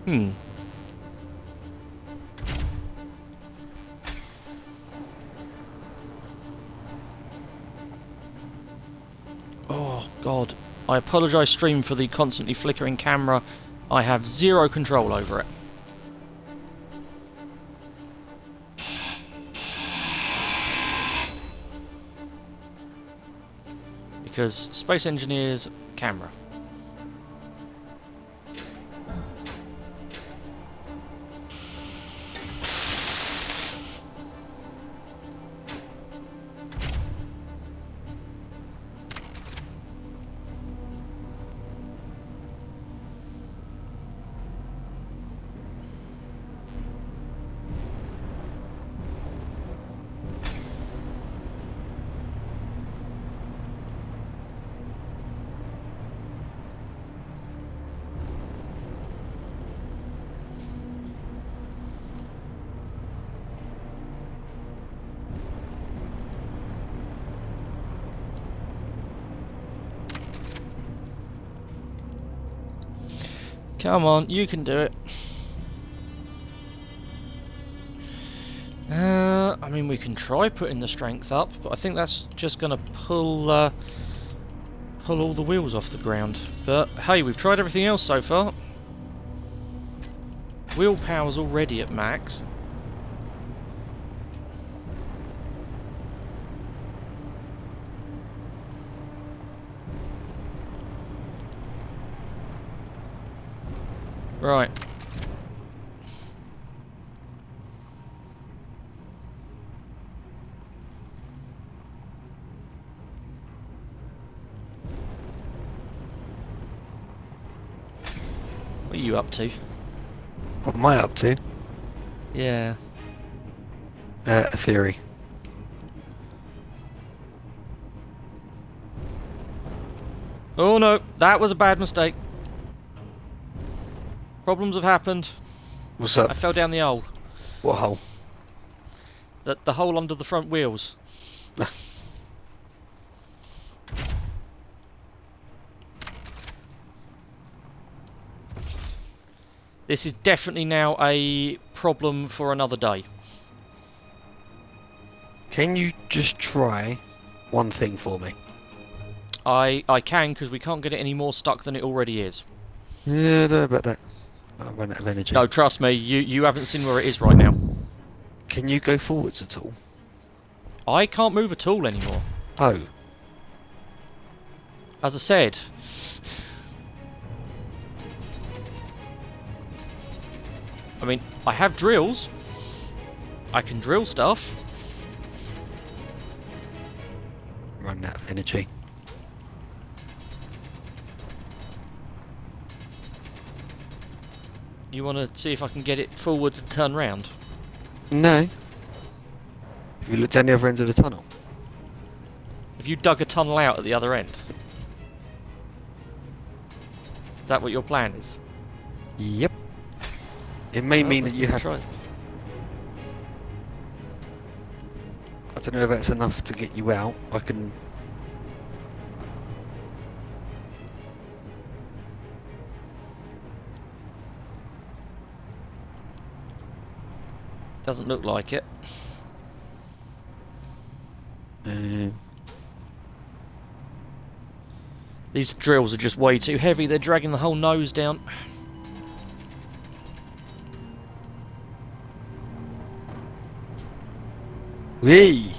Hmm. Oh, God. I apologise, stream, for the constantly flickering camera. I have zero control over it. Because Space Engineers, camera. Come on, you can do it. I'm mean, we can try putting the strength up, but I think that's just going to pull pull all the wheels off the ground. But hey, we've tried everything else so far. Willpower's already at max. Right. What are you up to? What am I up to? Yeah. A theory. Oh no, that was a bad mistake. Problems have happened. What's I up? fell down the hole. What hole? The hole under the front wheels. This is definitely now a problem for another day. Can you just try one thing for me? I can, because we can't get it any more stuck than it already is. Yeah, I don't know about that. I run out of energy. No, trust me, you haven't seen where it is right now. Can you go forwards at all? I can't move at all anymore. Oh. As I said. I mean, I have drills. I can drill stuff. Run out of energy. You want to see if I can get it forwards and turn round? No. Have you looked down the other end of the tunnel? Have you dug a tunnel out at the other end? Is that what your plan is? Yep. It may Well, mean that let's you have... try. I don't know if that's enough to get you out. I can... Doesn't look like it. These drills are just way too heavy. They're dragging the whole nose down. Whee!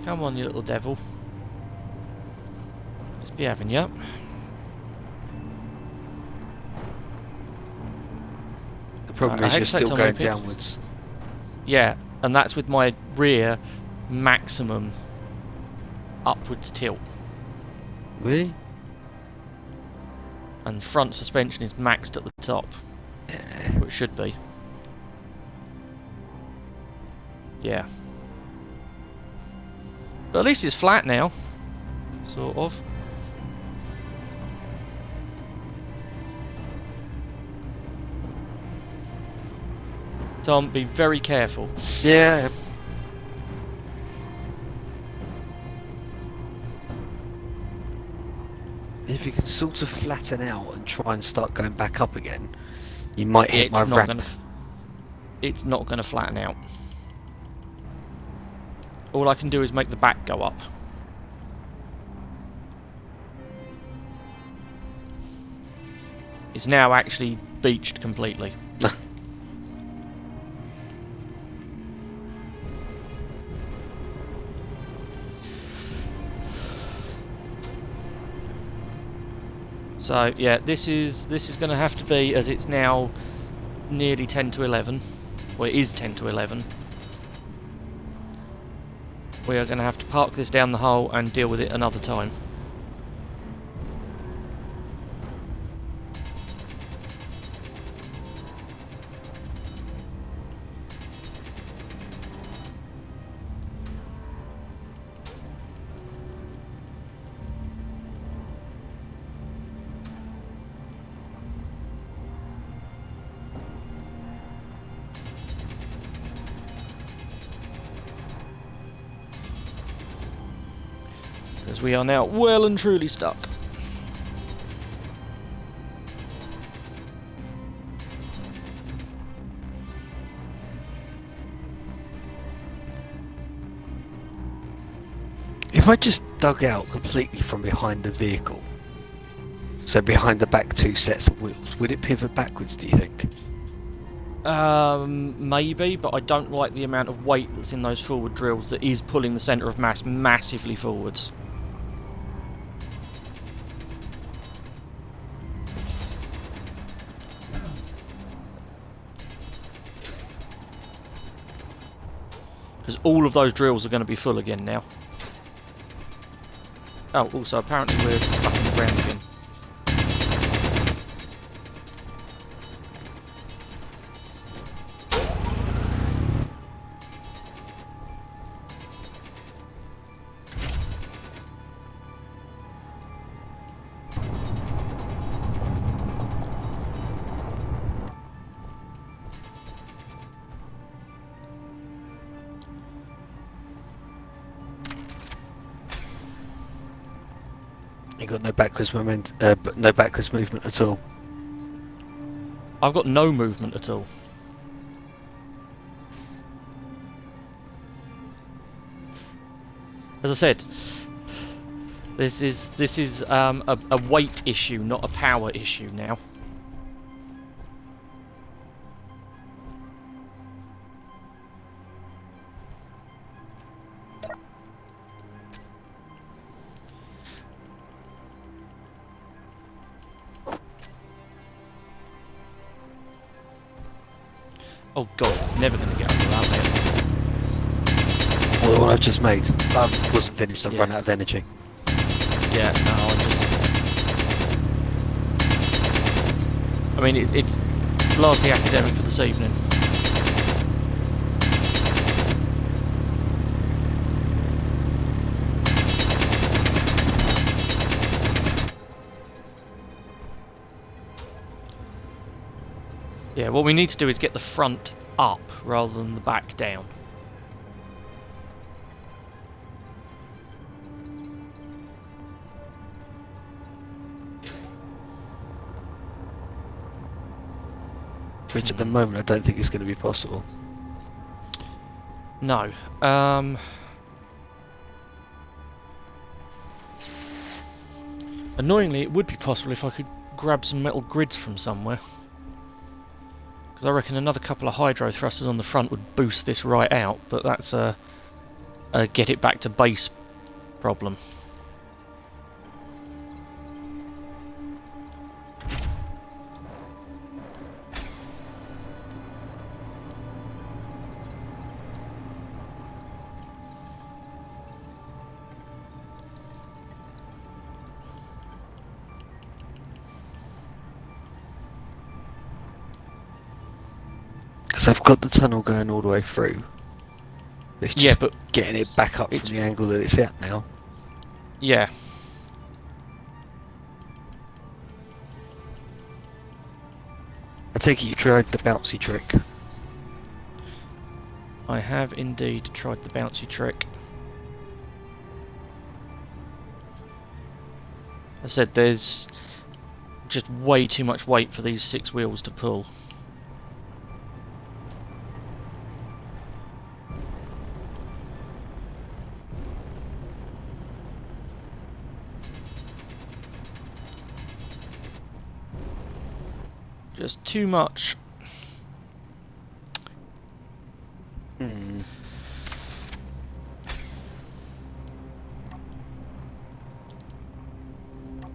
Come on, you little devil. Let's be having you. The problem I is hate you're to take still so going many pictures. downwards. Yeah, and that's with my rear maximum upwards tilt. Whee? And front suspension is maxed at the top. Yeah. Or it should be. Yeah. But at least it's flat now. Sort of. Tom, be very careful. Yeah. If you can sort of flatten out and try and start going back up again, you might hit my ramp. It's not going to flatten out. All I can do is make the back go up. It's now actually beached completely. So yeah, this is going to have to be, as it's now nearly 10 to 11. Well, it is 10 to 11. We are going to have to park this down the hole and deal with it another time. Because we are now well and truly stuck. If I just dug out completely from behind the vehicle, so behind the back two sets of wheels, would it pivot backwards, do you think? Maybe, but I don't like the amount of weight that's in those forward drills that is pulling the centre of mass massively forwards. Because all of those drills are going to be full again now. Oh, also apparently we're stuck in the ground again. You got no backwards no backwards movement at all. I've got no movement at all. As I said, this is a weight issue, not a power issue now. Oh god, it's never going to get under that bit. Well, the one I've just made. Wasn't finished, I've run out of energy. Yeah, no, I mean, it's largely academic for this evening. Yeah, what we need to do is get the front up rather than the back down. Which at the moment I don't think is going to be possible. No. Annoyingly, it would be possible if I could grab some metal grids from somewhere. Because I reckon another couple of hydro thrusters on the front would boost this right out, but that's a get it back to base problem. Because I've got the tunnel going all the way through. It's just but getting it back up from the angle that it's at now. Yeah. I take it you tried the bouncy trick. I have indeed tried the bouncy trick. As I said, there's just way too much weight for these 6 wheels to pull. Just too much. Hmm.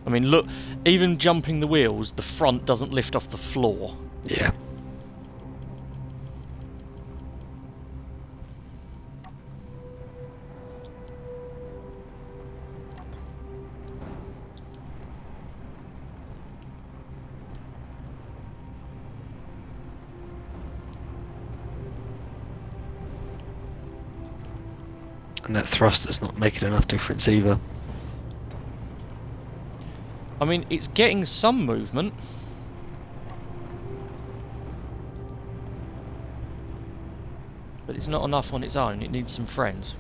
I mean, look, even jumping the wheels, the front doesn't lift off the floor. Yeah. And that thruster's not making enough difference either. I mean, it's getting some movement. But it's not enough on its own, it needs some friends.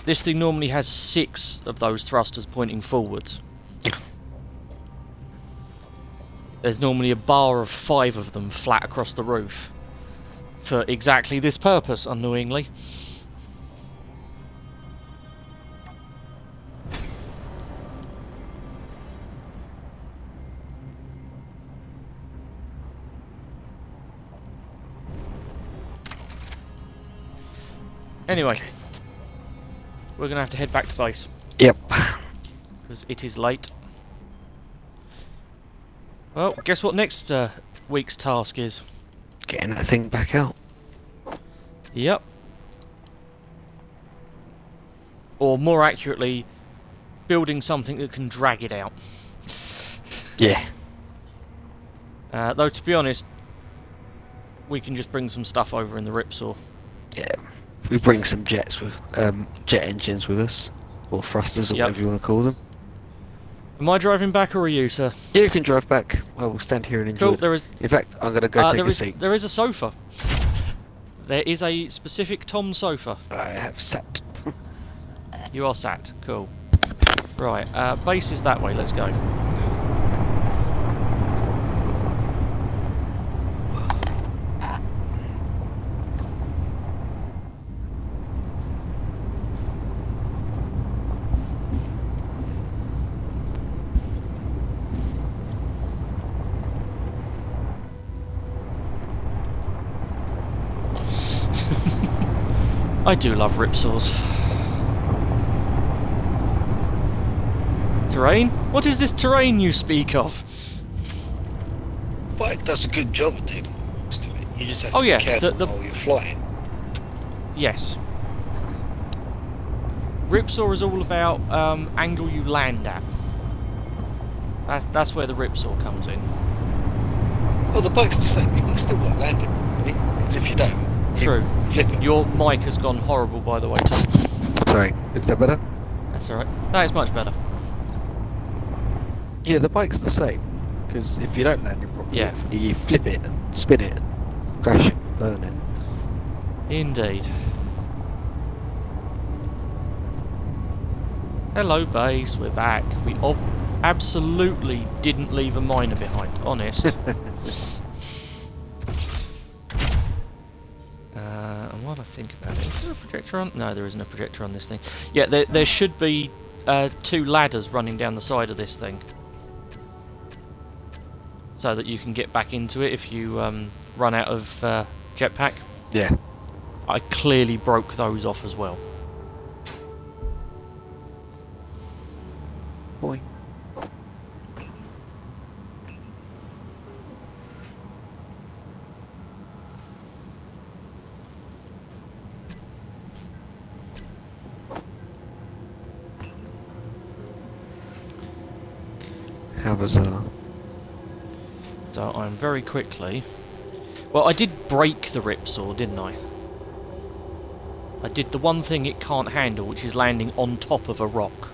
This thing normally has 6 of those thrusters pointing forwards. There's normally a bar of 5 of them flat across the roof. For exactly this purpose, unknowingly. Anyway, Okay. we're going to have to head back to base, Yep. because it is late. Well, guess what next week's task is? Getting that thing back out. Yep. Or more accurately, building something that can drag it out. Yeah. Though, to be honest, we can just bring some stuff over in the Ripsaw. Yeah. We bring some jets with jet engines with us, or thrusters, or Yep. whatever you want to call them. Am I driving back, or are you, sir? Yeah, you can drive back. I will stand here and enjoy Cool, it. there is... In fact, I'm going to go take there a is- seat. There is a sofa. There is a specific Tom sofa. I have sat. You are sat. Cool. Right, base is that way. Let's go. I do love Ripsaws. Terrain? What is this terrain you speak of? Bike does a good job of doing most of it. You just have Oh, to yeah, be careful the- while you're flying. Yes. Ripsaw is all about angle you land at. That's where the Ripsaw comes in. Well, the bike's the same. You've still got to land it properly. Because if you don't, you True. flip it. Your mic has gone horrible, by the way, Tom. Sorry, is that better? That's alright. That is much better. Yeah, the bike's the same. Because if you don't land it properly, Yeah. you flip it and spin it and crash it and burn it. Indeed. Hello, base. We're back. We absolutely didn't leave a miner behind. Honest. And while I think about it, is there a projector on? No, there isn't a projector on this thing. Yeah, there should be 2 ladders running down the side of this thing, so that you can get back into it if you run out of jetpack. Yeah. I clearly broke those off as well. Boy. How bizarre. So I'm very quickly... Well, I did break the Ripsaw, didn't I? I did the one thing it can't handle, which is landing on top of a rock.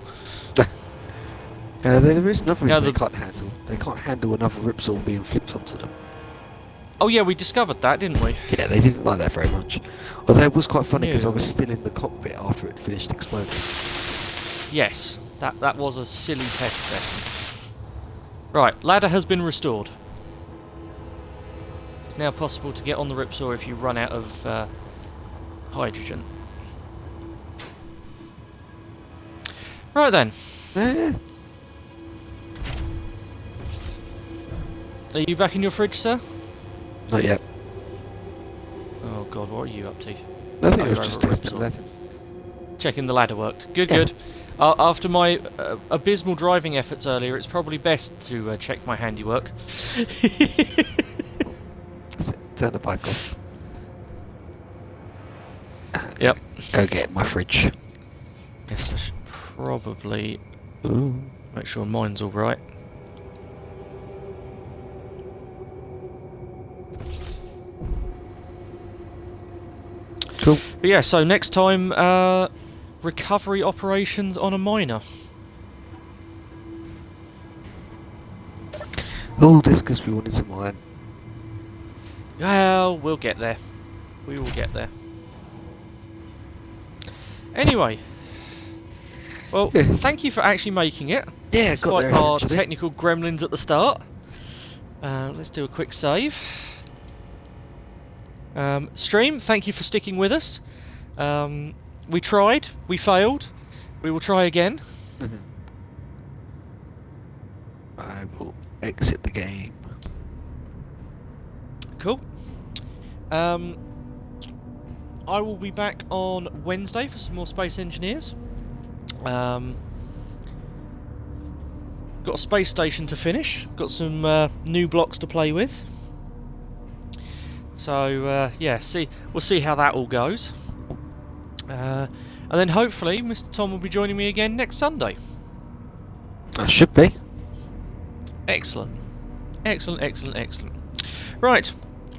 There is nothing Yeah, they the- can't handle. They can't handle another Ripsaw being flipped onto them. Oh yeah, we discovered that, didn't we? Yeah, they didn't like that very much. Although it was quite funny because I No. was still in the cockpit after it finished exploding. Yes, that was a silly test session. Right, ladder has been restored. It's now possible to get on the Ripsaw if you run out of hydrogen. Right then, Yeah. are you back in your fridge, sir? Not yet. Oh god, what are you up to? Nothing, Oh, I was you're just over at testing Ripsaw. that. Checking the ladder worked. Good, Yeah. good. After my abysmal driving efforts earlier, it's probably best to check my handiwork. Turn the bike off. Yep. Go get my fridge. Yes, I should probably Ooh. make sure mine's all right. Cool. But yeah, so next time, recovery operations on a miner. All this because we wanted some iron. Well, we'll get there. We will get there. Anyway, Well, Yes. thank you for actually making it. Yeah, got Despite there our eventually. technical gremlins at the start. Let's do a quick save. Stream, thank you for sticking with us. We tried, we failed, we will try again. I will exit the game. Cool. I will be back on Wednesday for some more Space Engineers. Got a space station to finish. Got some new blocks to play with. So yeah, we'll see how that all goes. And then hopefully Mr. Tom will be joining me again next Sunday. I should be. Excellent. Excellent, excellent, excellent. Right.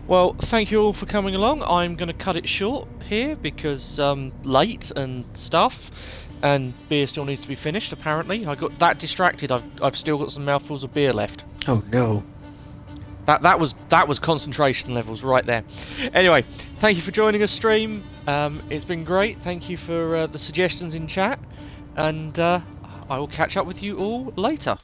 Well, thank you all for coming along. I'm going to cut it short here because late and stuff, and beer still needs to be finished. Apparently, I got that distracted. I've still got some mouthfuls of beer left. Oh no. That was concentration levels right there. Anyway, thank you for joining us, stream. It's been great. Thank you for the suggestions in chat, and I will catch up with you all later.